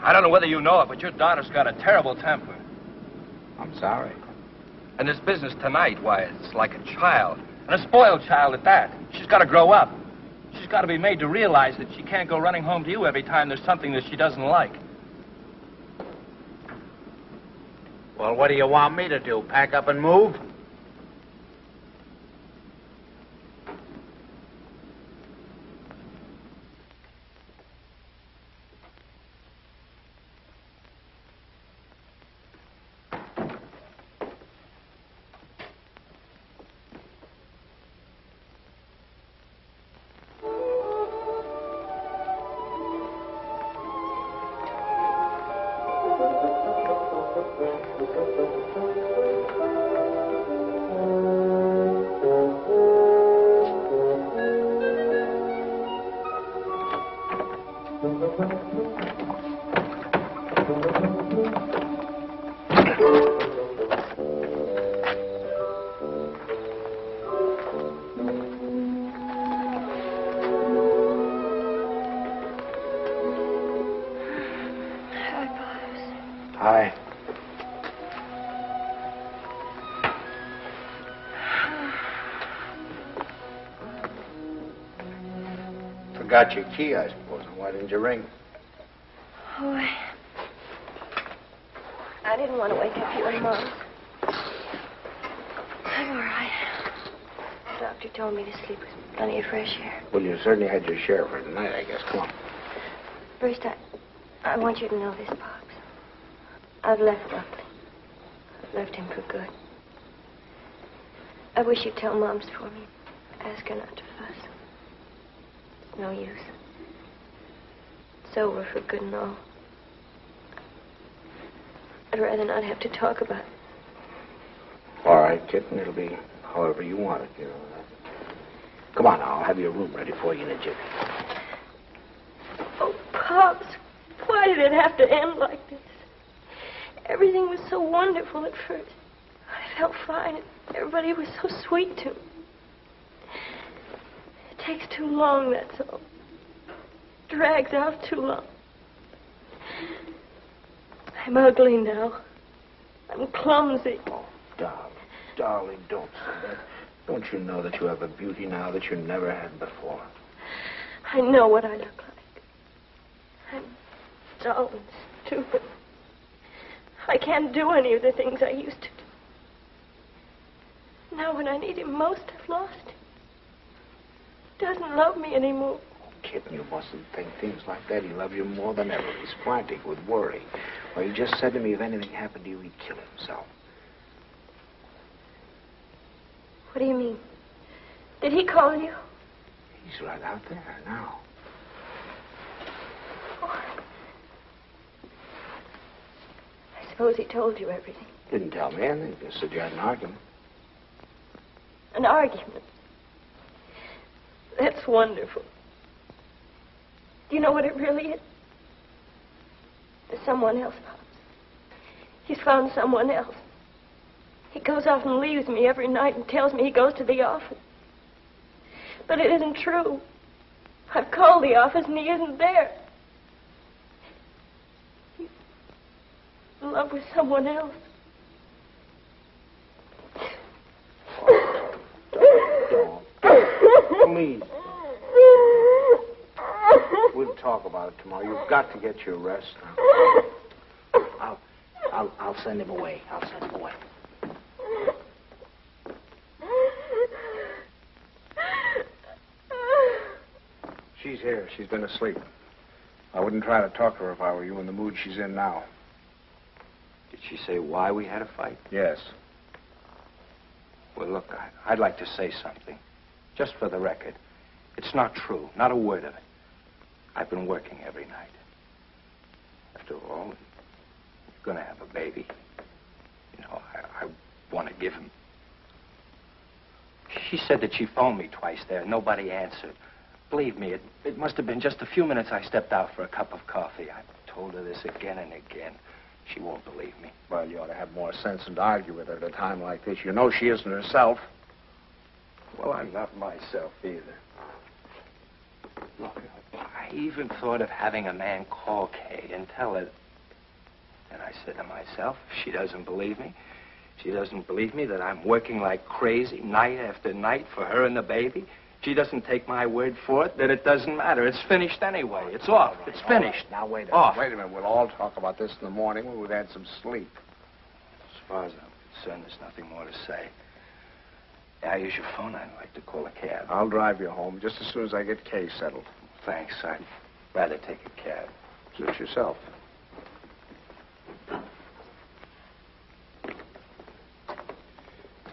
S10: I don't know whether you know it, but your daughter's got a terrible temper.
S3: I'm sorry.
S10: And this business tonight, why, it's like a child. And a spoiled child at that. She's got to grow up. She's got to be made to realize that she can't go running home to you every time there's something that she doesn't like.
S3: Well, what do you want me to do? Pack up and move? Hi. Forgot your key, I suppose. Why didn't you ring?
S6: Oh, I didn't want to wake up you and Mom. I'm all right. The doctor told me to sleep with plenty of fresh air.
S3: Well, you certainly had your share for tonight, I guess. Come on.
S6: First, I want you to know this, Pops. I've left Buckley. I've left him for good. I wish you'd tell Mom's for me. Ask her not to fuss. No use. It's over for good and all. I'd rather not have to talk about it.
S3: All right, kitten. It'll be however you want it, you know. Come on now. I'll have your room ready for you in a jiffy.
S6: Oh, Pops, why did it have to end like this? Everything was so wonderful at first. I felt fine, and everybody was so sweet to me. It takes too long, that's all. Drags out too long. I'm ugly now. I'm clumsy.
S3: Oh, darling, don't say that. Don't you know that you have a beauty now that you never had before?
S6: I know what I look like. I'm dull and stupid. I can't do any of the things I used to do. Now when I need him most, I've lost him. He doesn't love me anymore.
S3: Oh, kitten, you mustn't think things like that. He loves you more than ever. He's frantic with worry. Well, he just said to me if anything happened to you, he'd kill himself.
S6: What do you mean? Did he call you?
S3: He's right out there now.
S6: Oh. I suppose he told you everything.
S3: Didn't tell me anything. Just said you had an argument.
S6: An argument? That's wonderful. Do you know what it really is? There's someone else, Pops. He's found someone else. He goes off and leaves me every night and tells me he goes to the office. But it isn't true. I've called the office and he isn't there. He's in love with someone else.
S3: Don't. Please. We'll talk about it tomorrow. You've got to get your rest now. I'll send him away. I'll send him away. She's here. She's been asleep. I wouldn't try to talk to her if I were you in the mood she's in now.
S11: Did she say why we had a fight?
S3: Yes.
S11: Well, look, I'd like to say something. Just for the record. It's not true. Not a word of it. I've been working every night. After all, you're going to have a baby. You know, I want to give him. She said that she phoned me twice there. Nobody answered. Believe me, it must have been just a few minutes I stepped out for a cup of coffee. I told her this again and again. She won't believe me.
S3: Well, you ought to have more sense than to argue with her at a time like this. You know she isn't herself.
S11: Well, I'm not myself either. Look, I even thought of having a man call Kay and tell her. And I said to myself, if she doesn't believe me, she doesn't believe me that I'm working like crazy night after night for her and the baby. She doesn't take my word for it, that it doesn't matter. It's finished anyway. It's off. It's finished.
S3: Now, wait a minute.
S11: Off.
S3: Wait a minute. We'll all talk about this in the morning when we've had some sleep.
S11: As far as I'm concerned, there's nothing more to say. Now, use your phone. I'd like to call a cab.
S3: I'll drive you home just as soon as I get Kay settled.
S11: Thanks. I'd rather take a cab.
S3: Suit yourself.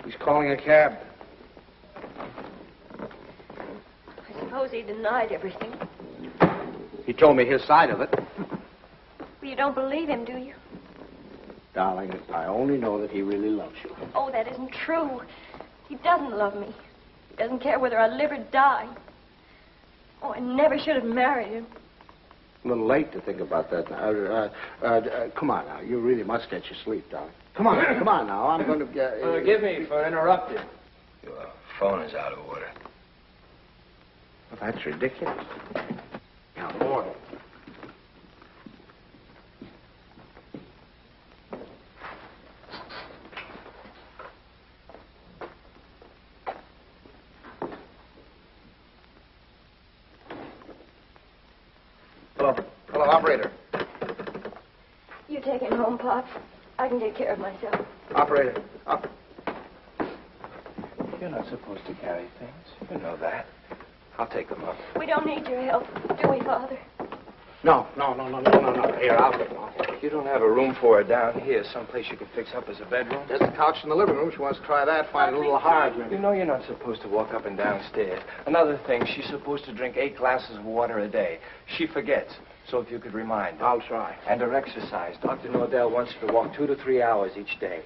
S3: He's calling a cab.
S6: I suppose he denied everything.
S3: He told me his side of it.
S6: Well, you don't believe him, do you?
S3: Darling, I only know that he really loves you.
S6: Oh, that isn't true. He doesn't love me. He doesn't care whether I live or die. Oh, I never should have married him.
S3: A little late to think about that now. Come on now. You really must get your sleep, darling. Come on now. I'm going to get...
S11: Forgive me for interrupting. Your phone is out of order.
S3: Well, that's ridiculous. Now, order. Hello, operator.
S6: You take him home, Pop. I can take care of myself.
S3: Operator.
S11: You're not supposed to carry things. You know that. I'll take them up.
S6: We don't need your help, do we, Father?
S3: No. Here, I'll take them off.
S11: You don't have a room for her down here, someplace you could fix up as a bedroom?
S3: There's a couch in the living room. She wants to try that. Find it a little hard, maybe.
S11: You know you're not supposed to walk up and down stairs. Another thing, she's supposed to drink 8 glasses of water a day. She forgets. So if you could remind her.
S3: I'll try.
S11: And her exercise. Dr. Nordell wants her to walk 2 to 3 hours each day.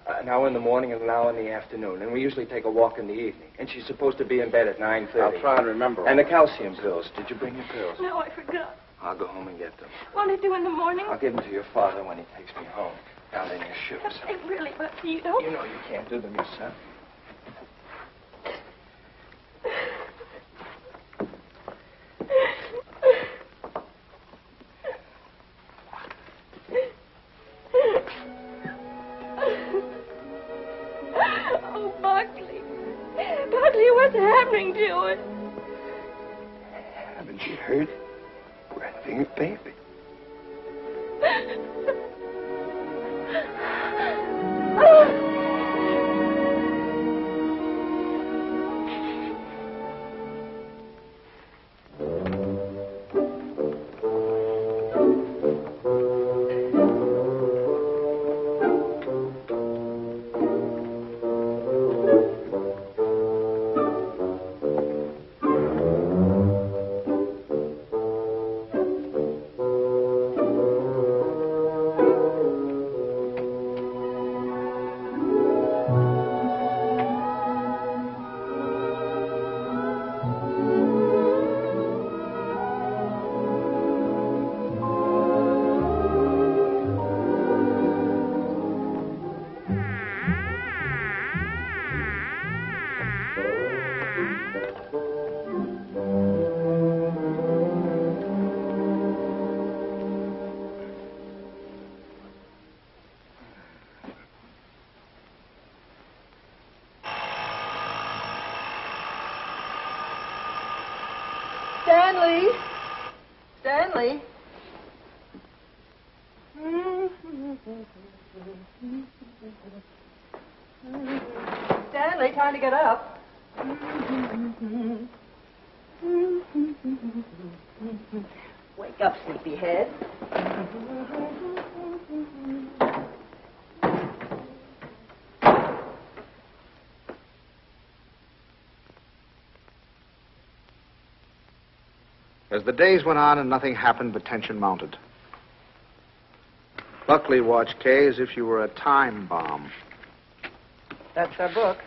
S11: An hour in the morning and an hour in the afternoon. And we usually take a walk in the evening. And she's supposed to be in bed at 9:30.
S3: I'll try and remember.
S11: And the calcium pills. Did you bring your pills?
S6: No, I forgot.
S11: I'll go home and get them.
S6: Won't it do in the morning?
S11: I'll give them to your father when he takes me home. Down in your shoes.
S6: They really, but you don't.
S11: You know you can't do them yourself.
S6: Oh, Buckley. Buckley, what's happening to it?
S11: Haven't you heard? We're having a baby.
S2: Stanley. Stanley, time to get up. Wake up, sleepyhead.
S3: As the days went on and nothing happened, but tension mounted. Buckley watched Kay as if she were a time bomb.
S2: That's our book.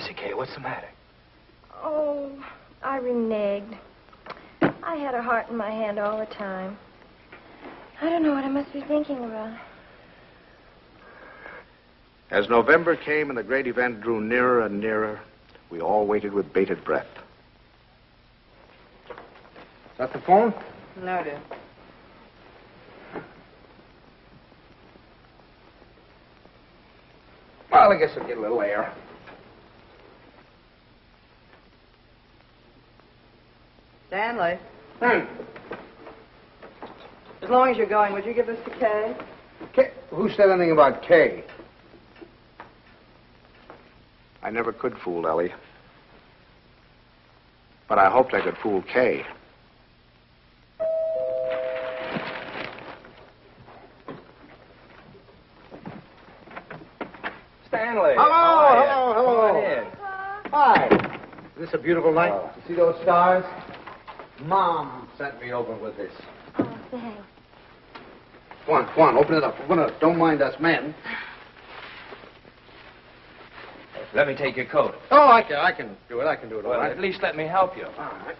S11: is it, Kay? What's the matter?
S6: Oh, I reneged. I had her heart in my hand all the time. I don't know what I must be thinking about.
S3: As November came and the great event drew nearer and nearer, we all waited with bated breath. Is that the phone?
S2: No, dear.
S3: Well, I guess I'll get a little air.
S2: Stanley. As long as you're going, would you give us to Kay?
S3: Kay? Who said anything about Kay? I never could fool Ellie. But I hoped I could fool Kay.
S10: Stanley.
S3: Hello.
S10: Come on in.
S3: Hi. Is this a beautiful night? You see those stars? Mom sent me over with this.
S6: Oh, thanks.
S3: Come on, open it up. Don't mind us men.
S10: Let me take your coat.
S3: Oh, I can do it. I can do it all
S10: Well,
S3: right.
S10: at least let me help you.
S3: All right.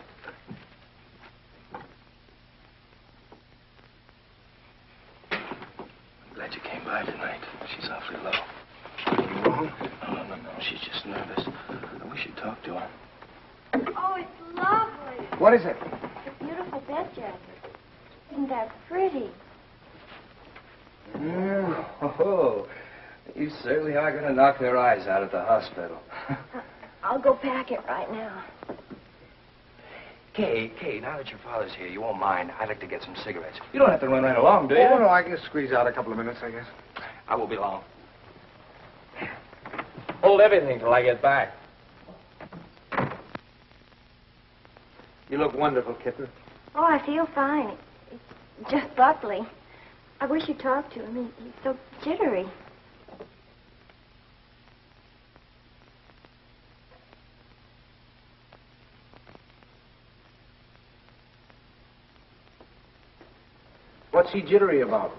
S11: I'm glad you came by tonight. She's awfully low.
S3: Anything wrong?
S11: No. She's just nervous. I wish you'd talk to her.
S6: Oh, it's lovely.
S3: What is it?
S6: It's a beautiful bed jacket. Isn't that pretty?
S10: Oh, you certainly are going to knock their eyes out at the hospital.
S6: I'll go pack it right now.
S11: Kay, now that your father's here, you won't mind. I'd like to get some cigarettes.
S10: You don't have to run right along, do you?
S3: Oh, no, I can squeeze out a couple of minutes, I guess.
S11: I won't be long.
S10: Hold everything till I get back.
S3: You look wonderful, kitten.
S6: Oh, I feel fine. It's just Buckley. I wish you'd talk to him. He's so jittery.
S3: What's he jittery about?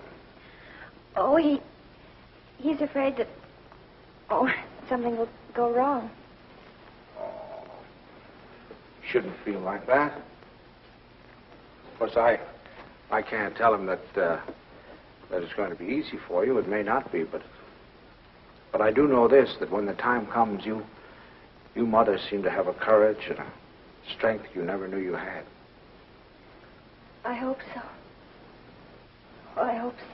S6: Oh, he's afraid that, something will go wrong.
S3: Oh, shouldn't feel like that. Of course, I can't tell him that it's going to be easy for you. It may not be, but I do know this, that when the time comes, you mothers seem to have a courage and a strength you never knew you had.
S6: I hope so. Oh, I hope so.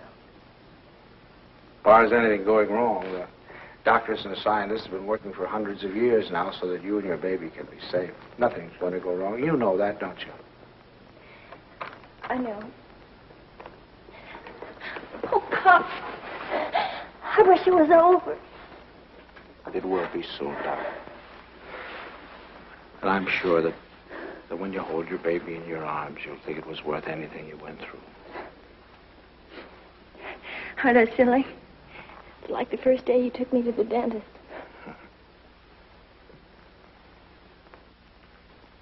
S3: As far as anything going wrong, the doctors and the scientists have been working for hundreds of years now so that you and your baby can be safe. Nothing's going to go wrong. You know that, don't you?
S6: I know. Oh, Pop. I wish it was over.
S3: It will be soon, darling. And I'm sure that when you hold your baby in your arms, you'll think it was worth anything you went through.
S6: Aren't I silly? It's like the first day you took me to the dentist.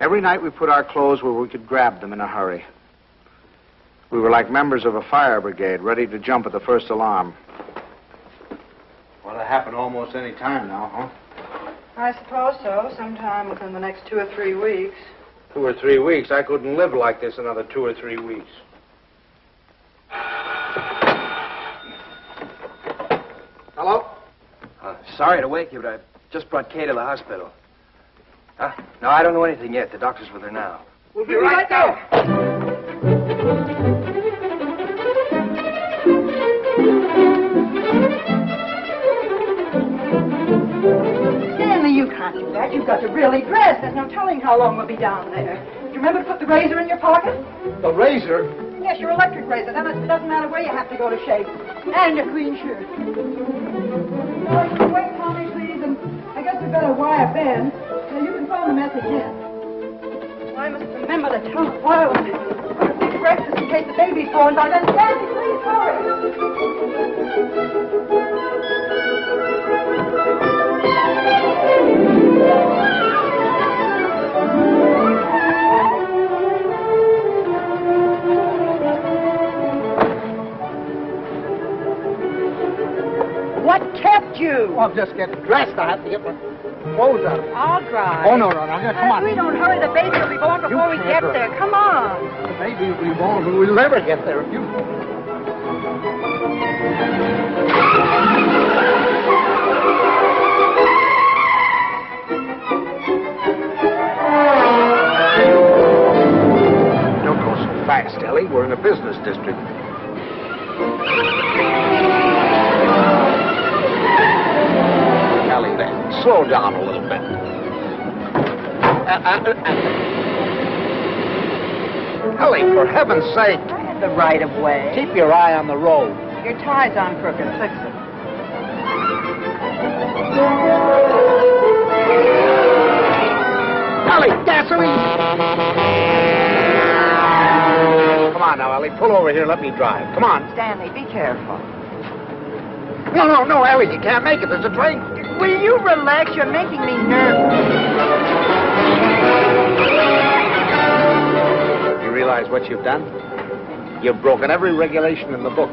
S3: Every night we put our clothes where we could grab them in a hurry. We were like members of a fire brigade, ready to jump at the first alarm. Well, it happen almost any time now, huh?
S2: I suppose so. Sometime within the next 2 or 3 weeks.
S3: 2 or 3 weeks? I couldn't live like this another 2 or 3 weeks. Hello?
S11: Sorry to wake you, but I just brought Kay to the hospital. No, I don't know anything yet. The doctor's with her now.
S3: We'll be right there.
S2: Stanley, you can't do that. You've got to really dress. There's no telling how long we'll be down there. Do you remember to put the razor in your pocket?
S3: The razor?
S2: Yes, your electric razor. Then it doesn't matter where you have to go to shave. And your clean shirt. Wait, Tommy, please, and I guess we'd better wire Ben. So you can phone the message in. I must remember to tell the wireless. Big breakfast in case the baby's born by then. Stanley, please
S12: What kept
S2: you?
S7: Oh, I'm just getting dressed. I have to get my clothes on.
S2: I'll drive.
S7: Oh, no. Come on.
S2: If we don't hurry, the baby will be born before we get there. Come on.
S7: The baby will be born, but we'll never get there if you...
S3: Don't go so fast, Ellie. We're in a business district. Ellie, then. Slow down a little bit. Ellie, for heaven's sake.
S2: I had the right of way.
S7: Keep your eye on the road.
S2: Your tie's on crooked. Fix it.
S7: Ellie, gasoline! Come on now, Ellie. Pull over here. Let me drive. Come on.
S2: Stanley, be careful.
S7: No, Ellie. You can't make it. There's a train.
S2: Will you relax? You're making me nervous.
S3: You realize what you've done? You've broken every regulation in the book.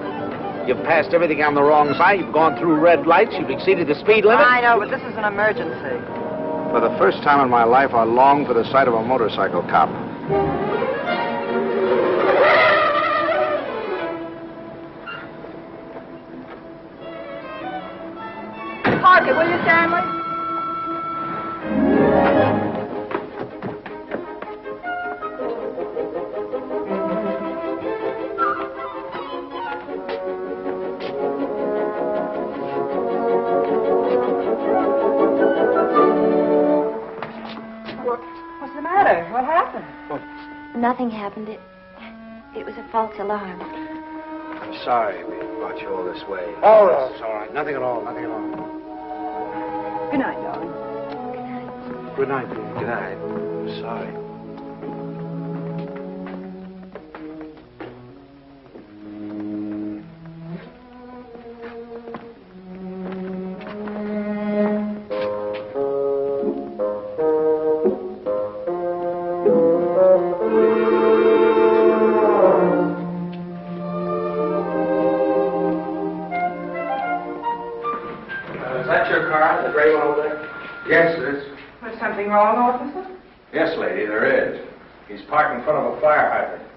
S3: You've passed everything on the wrong side. You've gone through red lights. You've exceeded the speed limit.
S2: I know, but this is an emergency.
S3: For the first time in my life, I long for the sight of a motorcycle cop.
S2: Park it, will you, Stanley? What's the matter? What happened?
S6: Nothing happened. It was a false alarm.
S3: I'm sorry we brought you all this way.
S7: Oh, no.
S3: It's all right. Nothing at all.
S2: Good night, darling.
S3: Good night, dear. Good night. I'm sorry.
S11: Is that your car, the gray one over there?
S3: Yes, it is.
S2: There's something wrong, officer?
S11: Yes, lady, there is. He's parked in front of a fire hydrant.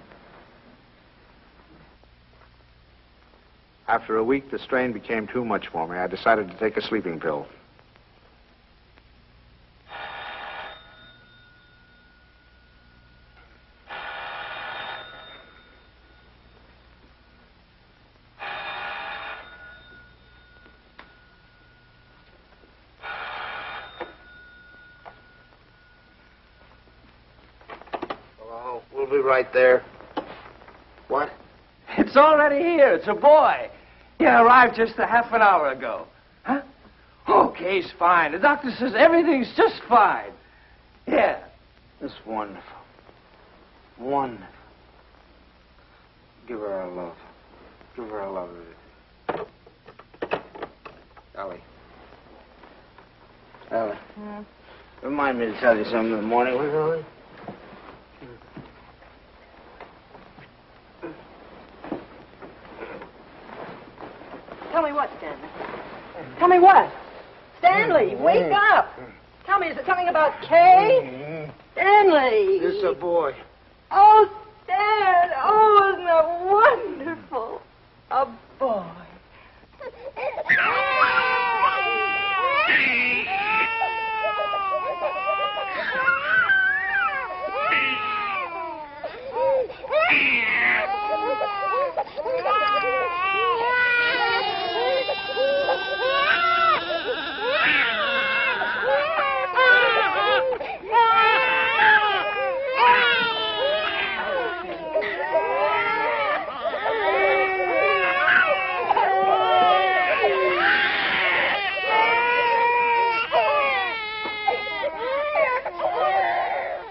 S3: After a week, the strain became too much for me. I decided to take a sleeping pill. Hello, we'll be right there. What?
S12: It's already here. It's a boy. He arrived just a half an hour ago. Huh? Okay, he's fine. The doctor says everything's just fine. Yeah.
S3: That's wonderful. Wonderful. Give her our love. Give her our love. Ellie. Ellie. Remind me to tell you something in the morning, will you, Ellie?
S2: Tell me what, Stanley? Tell me what? Stanley, wake up! Tell me, is it something about Kay? Stanley!
S3: This is a boy.
S2: Oh, Stan! Oh, isn't that wonderful? A boy.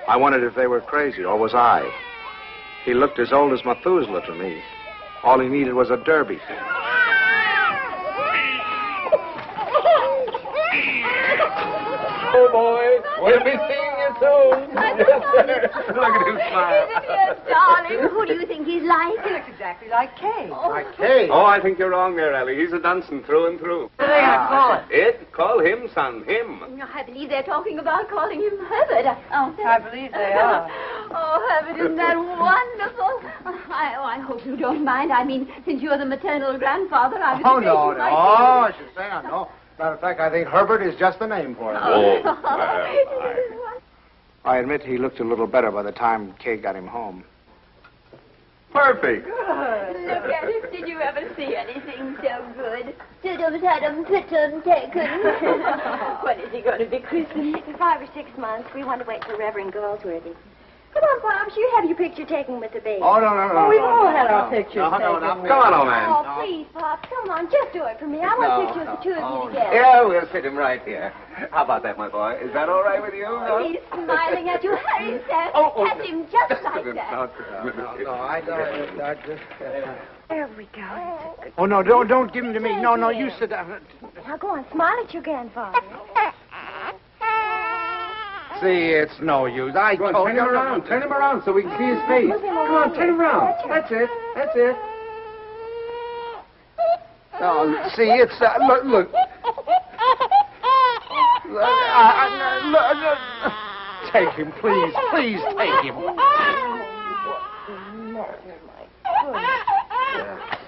S3: I wondered if they were crazy, or was I? He looked as old as Methuselah to me. All he needed was a derby.
S9: Oh, boy, we'll be seeing
S3: you, too.
S8: Look
S3: at him smile.
S8: Isn't he a darling? Who do you think he's like?
S2: He looks exactly like Kay.
S3: Like Kay.
S4: Oh, I think you're wrong there, Ellie. He's a Dunson through and through.
S2: What are they going to call it?
S4: It? Call him, son. Him.
S8: I believe they're talking about calling him Herbert.
S2: I believe they are.
S8: Oh, Herbert, isn't that wonderful? I hope you don't mind. I mean, since you're the maternal grandfather, I was
S7: Oh,
S8: afraid
S7: no,
S8: you
S7: no.
S8: might
S7: Oh, I should say I know. Matter of fact, I think Herbert is just the name for him. I admit he looked a little better by the time Kay got him home.
S4: Perfect.
S8: Look at him. Did you ever see anything so good? Tudum, tudum, tutum, taken. When is he going to be christened?
S6: In 5 or 6 months. We want to wait for Reverend Galsworthy. Come on, Pops. You have your picture taken with the baby.
S7: Oh, no.
S2: Oh, we've all had our pictures taken.
S4: Come on, old man.
S6: Oh, please, Pops. Come on. Just do it for me. I want pictures of the two of you together.
S4: Yeah, we'll sit him right here. How about that, my boy? Is that all right with you?
S8: He's smiling at you. Harry says, pat him just like that.
S7: No, I just...
S6: There we go.
S7: Oh, no, don't give him to me. No, you sit down.
S6: Now go on. Smile at your grandfather.
S7: See, it's no use. I
S3: Go on,
S7: told
S3: turn
S7: you.
S3: him around. Turn him around so we can see his face. Come on, turn him around. That's it.
S7: No, see, it's... look. Take him, please. Please take him.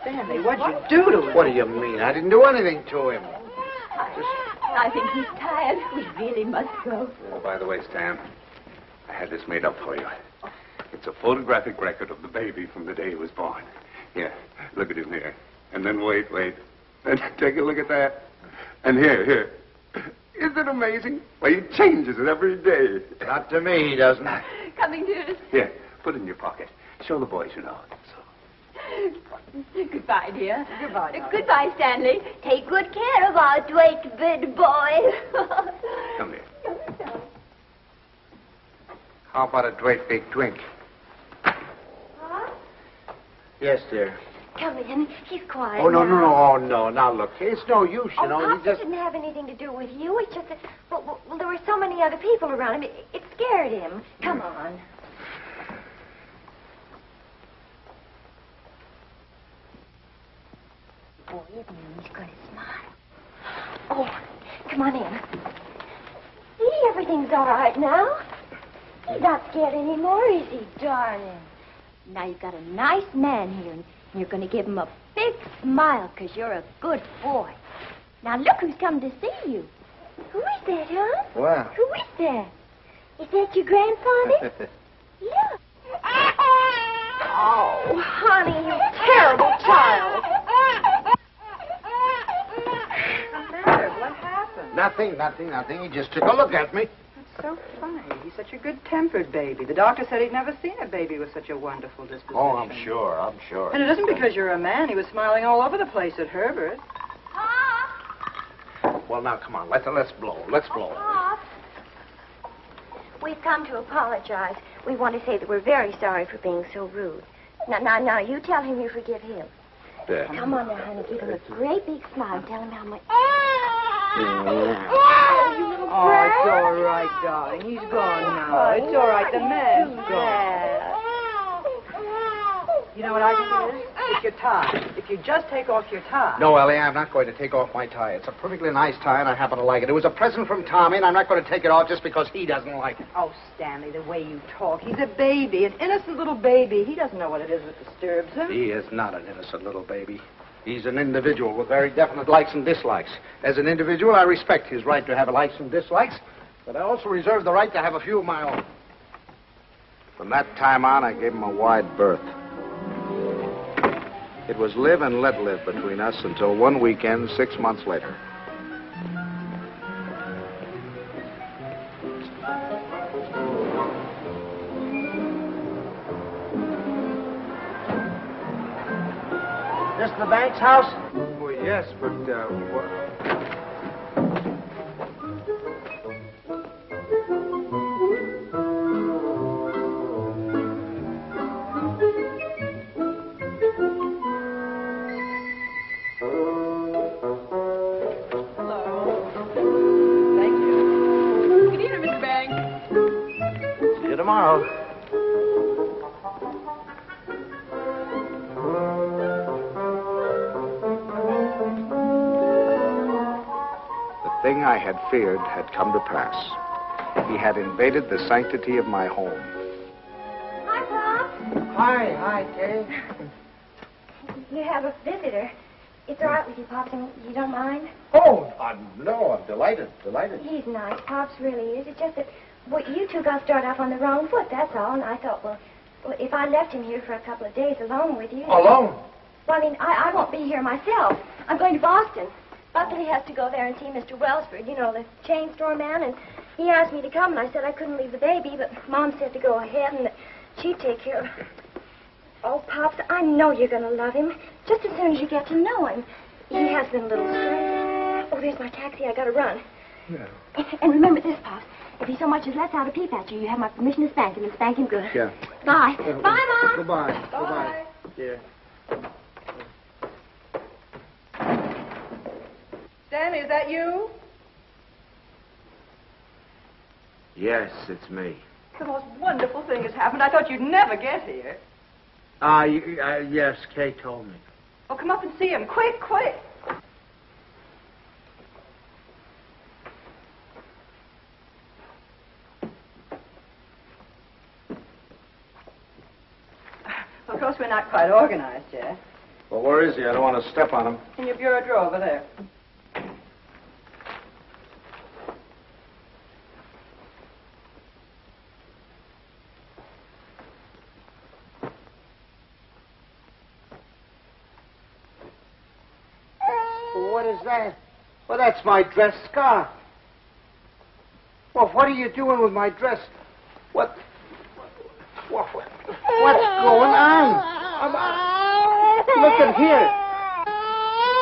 S2: Stanley, what'd you do to him?
S7: What do you mean? I didn't do anything to him.
S8: I think he's tired. We really must go.
S4: Oh, by the way, Stan, I had this made up for you. It's a photographic record of the baby from the day he was born. Here, look at him here. And then wait. And take a look at that. And here. Isn't it amazing? Well, he changes it every day.
S7: Not to me, he doesn't.
S8: Coming, dearest.
S4: Here, put it in your pocket. Show the boys you know.
S8: Goodbye, dear.
S2: Goodbye.
S8: Goodbye, Stanley. Take good care of our Dwight big boy.
S4: Come here.
S7: How about a great big drink?
S6: Huh?
S7: Yes, dear.
S6: Come in. He's quiet.
S7: Oh, no.
S6: now.
S7: Oh, no. Now, look, it's no use, you know.
S6: Pops,
S7: You just...
S6: it didn't have anything to do with you. It's just that, well, there were so many other people around him. It scared him. Come on. Boy, isn't he? He's going to smile. Oh, come on in. See, everything's all right now. He's not scared anymore, is he, darling?
S8: Now you've got a nice man here, and you're going to give him a big smile because you're a good boy. Now look who's come to see you.
S6: Who is that, huh?
S7: Well.
S6: Who is that? Is that your grandfather? Look. Oh, honey, you terrible child.
S2: What's the matter? What happened?
S7: Nothing. He just took a look at me.
S2: That's so funny. He's such a good-tempered baby. The doctor said he'd never seen a baby with such a wonderful disposition.
S7: Oh, I'm sure.
S2: And it isn't because you're a man. He was smiling all over the place at Herbert.
S7: Well, now, come on. Let's blow. Let's blow.
S6: Pop. We've come to apologize. We want to say that we're very sorry for being so rude. Now, you tell him you forgive him.
S7: Yeah.
S6: Come on now, honey. Give him a great big smile. Tell him how much...
S2: Oh, it's all right, darling. He's gone now. It's all right. The man's gone. You know what I think it is? It's your tie. If you just take off your tie.
S7: No, Ellie, I'm not going to take off my tie. It's a perfectly nice tie, and I happen to like it. It was a present from Tommy, and I'm not going to take it off just because he doesn't like it.
S2: Oh, Stanley, the way you talk. He's a baby, an innocent little baby. He doesn't know what it is that disturbs him.
S7: He is not an innocent little baby. He's an individual with very definite likes and dislikes. As an individual, I respect his right to have likes and dislikes, but I also reserve the right to have a few of my own. From that time on, I gave him a wide berth. It was live and let live between us until one weekend 6 months later. This the bank's house?
S3: Well, yes, but, what?
S2: Thank you.
S8: Good evening, Mr. Banks.
S3: thing I had feared had come to pass. He had invaded the sanctity of my home.
S6: Hi, Pop.
S7: Hi, Kay.
S6: You have a visitor. It's all right with you, Pops, and you don't mind?
S7: Oh, no, I'm delighted.
S6: He's nice. Pops really is. It's just that, well, you two got started off on the wrong foot, that's all. And I thought, well, if I left him here for a couple of days alone with you...
S7: Alone?
S6: Well, I mean, I won't be here myself. I'm going to Boston. Buckley has to go there and see Mr. Wellsford, you know, the chain store man, and he asked me to come, and I said I couldn't leave the baby, but Mom said to go ahead and that she'd take care of... Oh, Pops, I know you're going to love him, just as soon as you get to know him. He has been a little strange. Oh, there's my taxi. I got to run.
S3: Yeah.
S6: And remember this, Pops. If he so much as lets out a peep at you, you have my permission to spank him, and spank him good.
S3: Yeah.
S6: Bye. Bye, Mom.
S7: Goodbye.
S2: Bye.
S7: Yeah.
S2: Stanley, is that you?
S3: Yes, it's me.
S2: The most wonderful thing has happened. I thought you'd never get here.
S3: Yes, Kay told me.
S2: Oh, come up and see him. Quick, quick. Of course, we're not quite organized yet.
S3: Well, where is he? I don't want to step on him.
S2: In your bureau drawer over there.
S7: What is that? Well, that's my dress scarf. Well, what are you doing with my dress? What's going on? Look at here.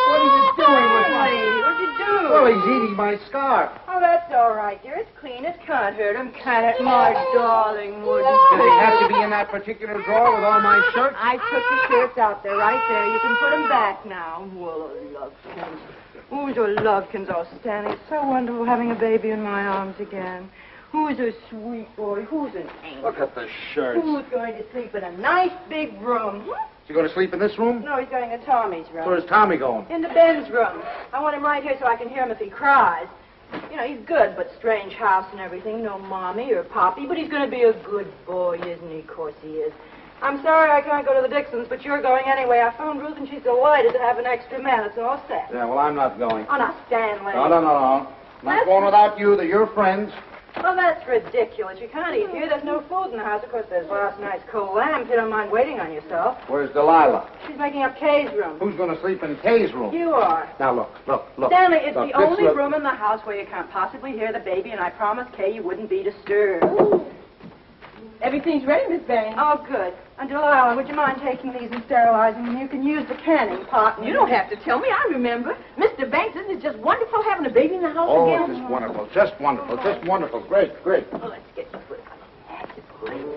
S7: What are you doing with my...
S2: What'd you do?
S7: Well, he's eating my scarf.
S2: Oh, that's all right, dear. It's clean. It can't hurt him, can it? My darling, wouldn't
S7: Did
S2: it?
S7: he have to be in that particular drawer with all my shirts?
S2: I took the shirts out there, right there. You can put them back now. Well, lovekins. Who's a lovekins? Oh, Stanley, it's so wonderful having a baby in my arms again. Who's a sweet boy? Who's an angel?
S7: Look at the shirts.
S2: Who's going to sleep in a nice big room?
S7: Is he going to sleep in this room?
S2: No, he's going to Tommy's room.
S7: Where's Tommy going?
S2: In the Ben's room. I want him right here so I can hear him if he cries. You know, he's good, but strange house and everything. No mommy or poppy, but he's going to be a good boy, isn't he? Of course he is. I'm sorry I can't go to the Dixons, but you're going anyway. I phoned Ruth, and she's delighted to have an extra man. It's all set.
S7: Yeah, well, I'm not going.
S2: Oh, now, Stanley.
S7: No. I'm not going without you. They're your friends.
S2: Well, that's ridiculous. You can't eat here. There's no food in the house. Of course, there's last night's cold lamb, if you don't mind waiting on yourself.
S7: Where's Delilah?
S2: She's making up Kay's room.
S7: Who's going to sleep in Kay's room?
S2: You are.
S7: Now, look.
S2: Stanley, it's
S7: Look,
S2: the only
S7: look.
S2: room in the house where you can't possibly hear the baby, and I promised Kay you wouldn't be disturbed.
S13: Everything's ready, Miss Bain.
S2: Oh, good. And Delilah, would you mind taking these and sterilizing them? You can use the canning pot.
S13: You don't have to tell me. I remember. Mr. Banks, isn't it just wonderful having a baby in the house
S7: Oh,
S13: again?
S7: just wonderful. Just wonderful. Great.
S13: Well, let's get your foot. That's it, boy.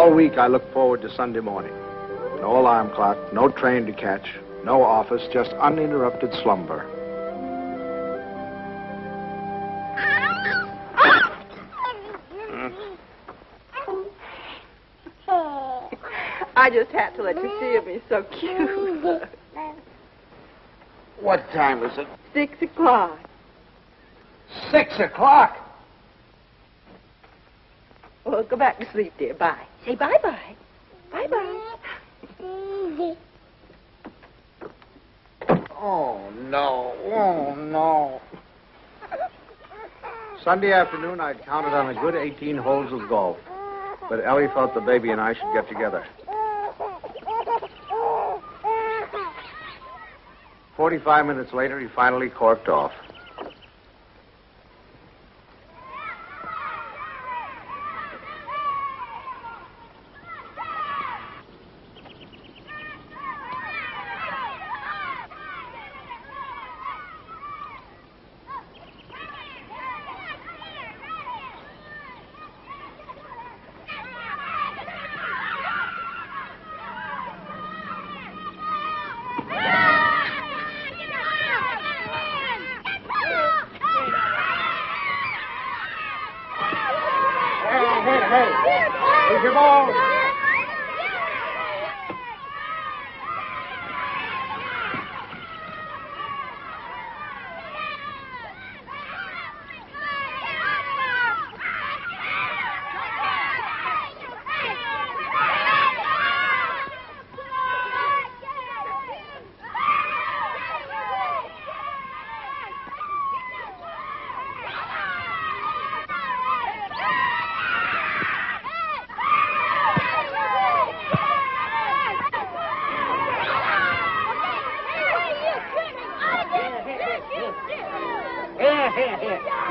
S3: All week I looked forward to Sunday morning. No alarm clock, no train to catch, no office, just uninterrupted slumber.
S13: I just had to let you see him. He's so cute.
S7: What time is it?
S13: 6 o'clock.
S7: 6 o'clock?
S13: Well, go back to sleep, dear. Bye. Say bye-bye. Bye-bye.
S7: Oh, no. Oh, no.
S3: Sunday afternoon, I'd counted on a good 18 holes of golf. But Ellie thought the baby and I should get together. 45 minutes later, he finally corked off.
S7: Here's your ball.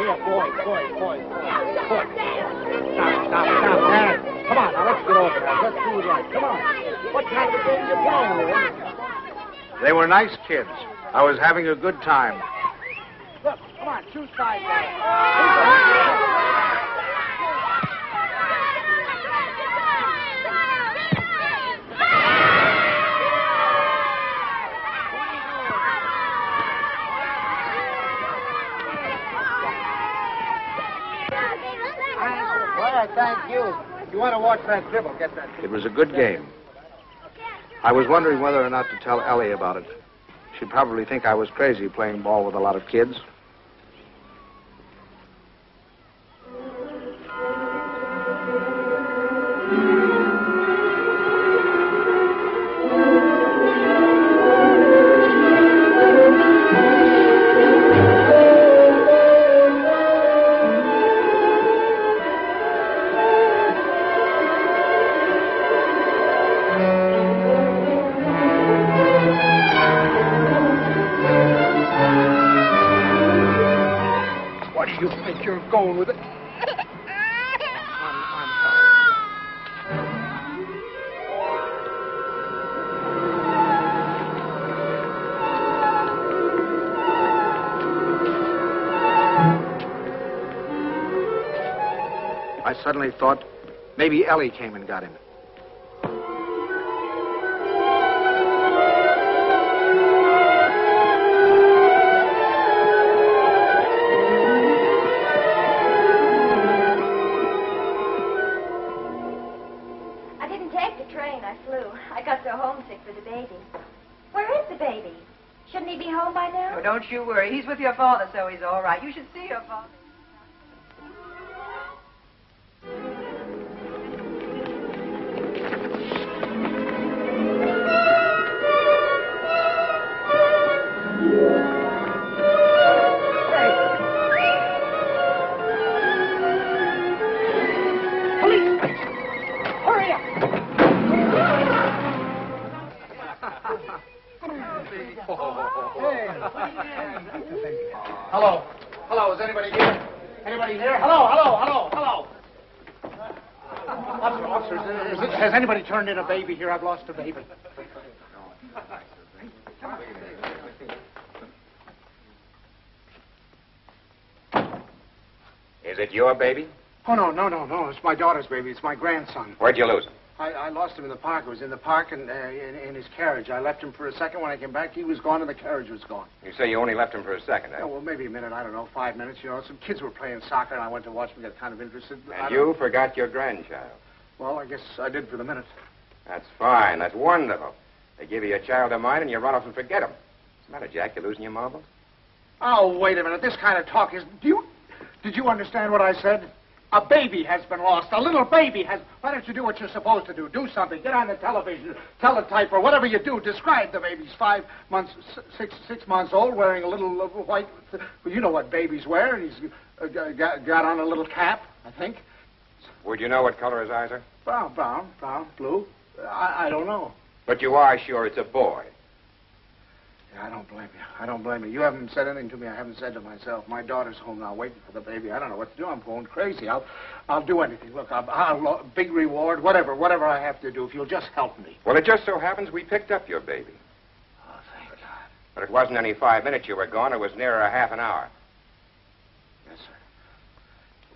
S7: Here, boy. Stop. Dad. Come on, now let's get over there. Let's do it right. Come on. What kind of a game you playing with?
S3: They were nice kids. I was having a good time.
S7: Look, come on, choose sides. Thank you. You want to watch that dribble, get that.
S3: It was a good game. I was wondering whether or not to tell Ellie about it. She'd probably think I was crazy playing ball with a lot of kids.
S7: Going with it.
S3: I suddenly thought maybe Ellie came and got him.
S2: Don't you worry. He's with your father, so he's all right. You should see your father.
S7: Hello, is anybody here? Anybody here? Hello. Officer, has anybody turned in a baby here? I've lost a baby.
S14: Is it your baby?
S7: Oh, no. It's my daughter's baby. It's my grandson.
S14: Where'd you lose him?
S7: I lost him in the park. I was in the park and in his carriage. I left him for a second. When I came back, he was gone and the carriage was gone.
S3: You say you only left him for a second, eh?
S7: Oh, well, maybe a minute. I don't know, 5 minutes. You know, some kids were playing soccer, and I went to watch them, get kind of interested.
S3: And you forgot your grandchild.
S7: Well, I guess I did for the minute.
S3: That's fine. That's wonderful. They give you a child of mine, and you run off and forget him. What's the matter, Jack? You losing your marbles?
S7: Oh, wait a minute. This kind of talk is... Did you understand what I said? A baby has been lost. A little baby has... Why don't you do what you're supposed to do? Do something. Get on the television, teletype, or whatever you do. Describe the baby. He's 5 months, 6 months old, wearing a little white... Well, you know what babies wear. He's got on a little cap, I think.
S3: Would you know what color his eyes are?
S7: Brown, blue. I don't know.
S3: But you are sure it's a boy?
S7: Yeah, I don't blame you. You haven't said anything to me I haven't said to myself. My daughter's home now waiting for the baby. I don't know what to do. I'm going crazy. I'll do anything. Look, I'll big reward, whatever I have to do, if you'll just help me.
S3: Well, it just so happens we picked up your baby.
S7: Oh, thank God.
S3: But it wasn't any 5 minutes you were gone. It was nearer a half an hour.
S7: Yes, sir.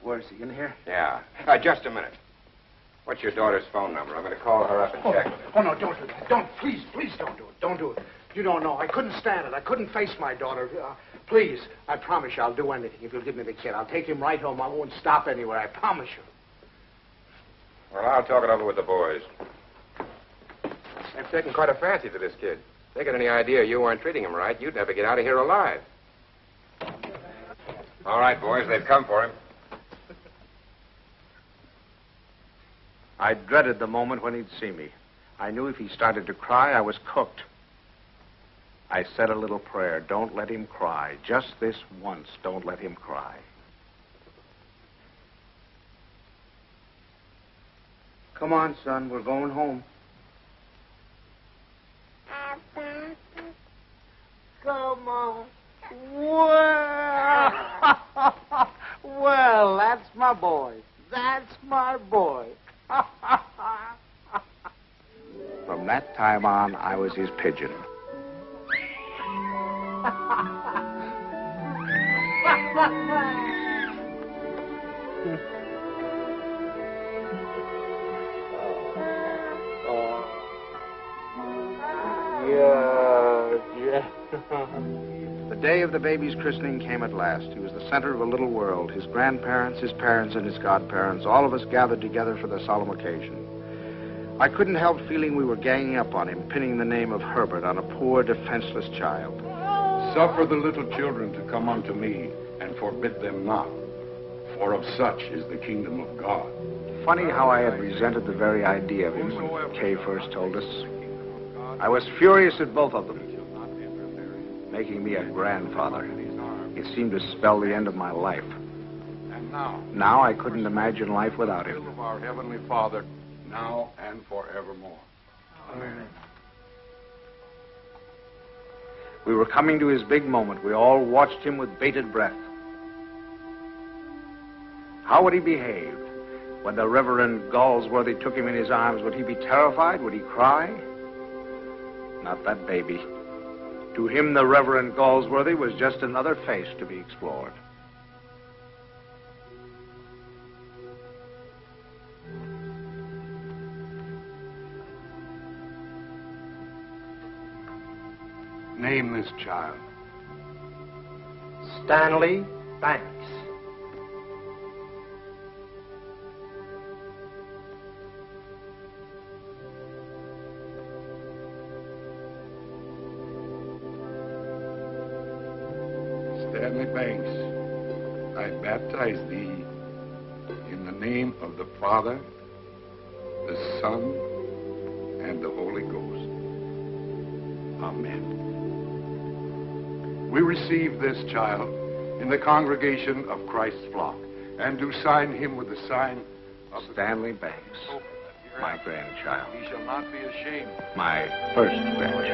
S7: Where is he, in here?
S3: Yeah. Just a minute. What's your daughter's phone number? I'm going to call her up and check.
S7: Oh, no, don't do that. Please don't do it. Don't do it. You don't know. I couldn't stand it. I couldn't face my daughter. Please, I promise you I'll do anything if you'll give me the kid. I'll take him right home. I won't stop anywhere. I promise you.
S3: Well, I'll talk it over with the boys. They've taken quite a fancy to this kid. If they got any idea you weren't treating him right, you'd never get out of here alive. All right, boys, they've come for him.
S7: I dreaded the moment when he'd see me. I knew if he started to cry, I was cooked. I said a little prayer. Don't let him cry. Just this once, don't let him cry. Come on, son. We're going home. Come on. Well, that's my boy. That's my boy. From that time on, I was his pigeon. The day of the baby's christening came at last. He was the center of a little world. His grandparents, his parents, and his godparents, all of us gathered together for the solemn occasion. I couldn't help feeling we were ganging up on him, pinning the name of Herbert on a poor, defenseless child.
S14: Suffer the little children to come unto me, and forbid them not, for of such is the kingdom of God.
S7: Funny how I had resented the very idea of him when Kay first told us. I was furious at both of them. Making me a grandfather. It seemed to spell the end of my life.
S14: And
S7: now I couldn't imagine life without him.
S14: Of our Heavenly Father, now and forevermore.
S7: Amen. We were coming to his big moment. We all watched him with bated breath. How would he behave? When the Reverend Galsworthy took him in his arms, would he be terrified? Would he cry? Not that baby. To him, the Reverend Galsworthy was just another face to be explored.
S14: Name this child.
S12: Stanley Banks.
S14: Stanley Banks, I baptize thee in the name of the Father, the Son, and the Holy Ghost. Amen. We receive this child in the congregation of Christ's flock, and do sign him with the sign of
S7: Stanley Banks, my grandchild.
S14: He shall not be ashamed.
S7: My first grandchild.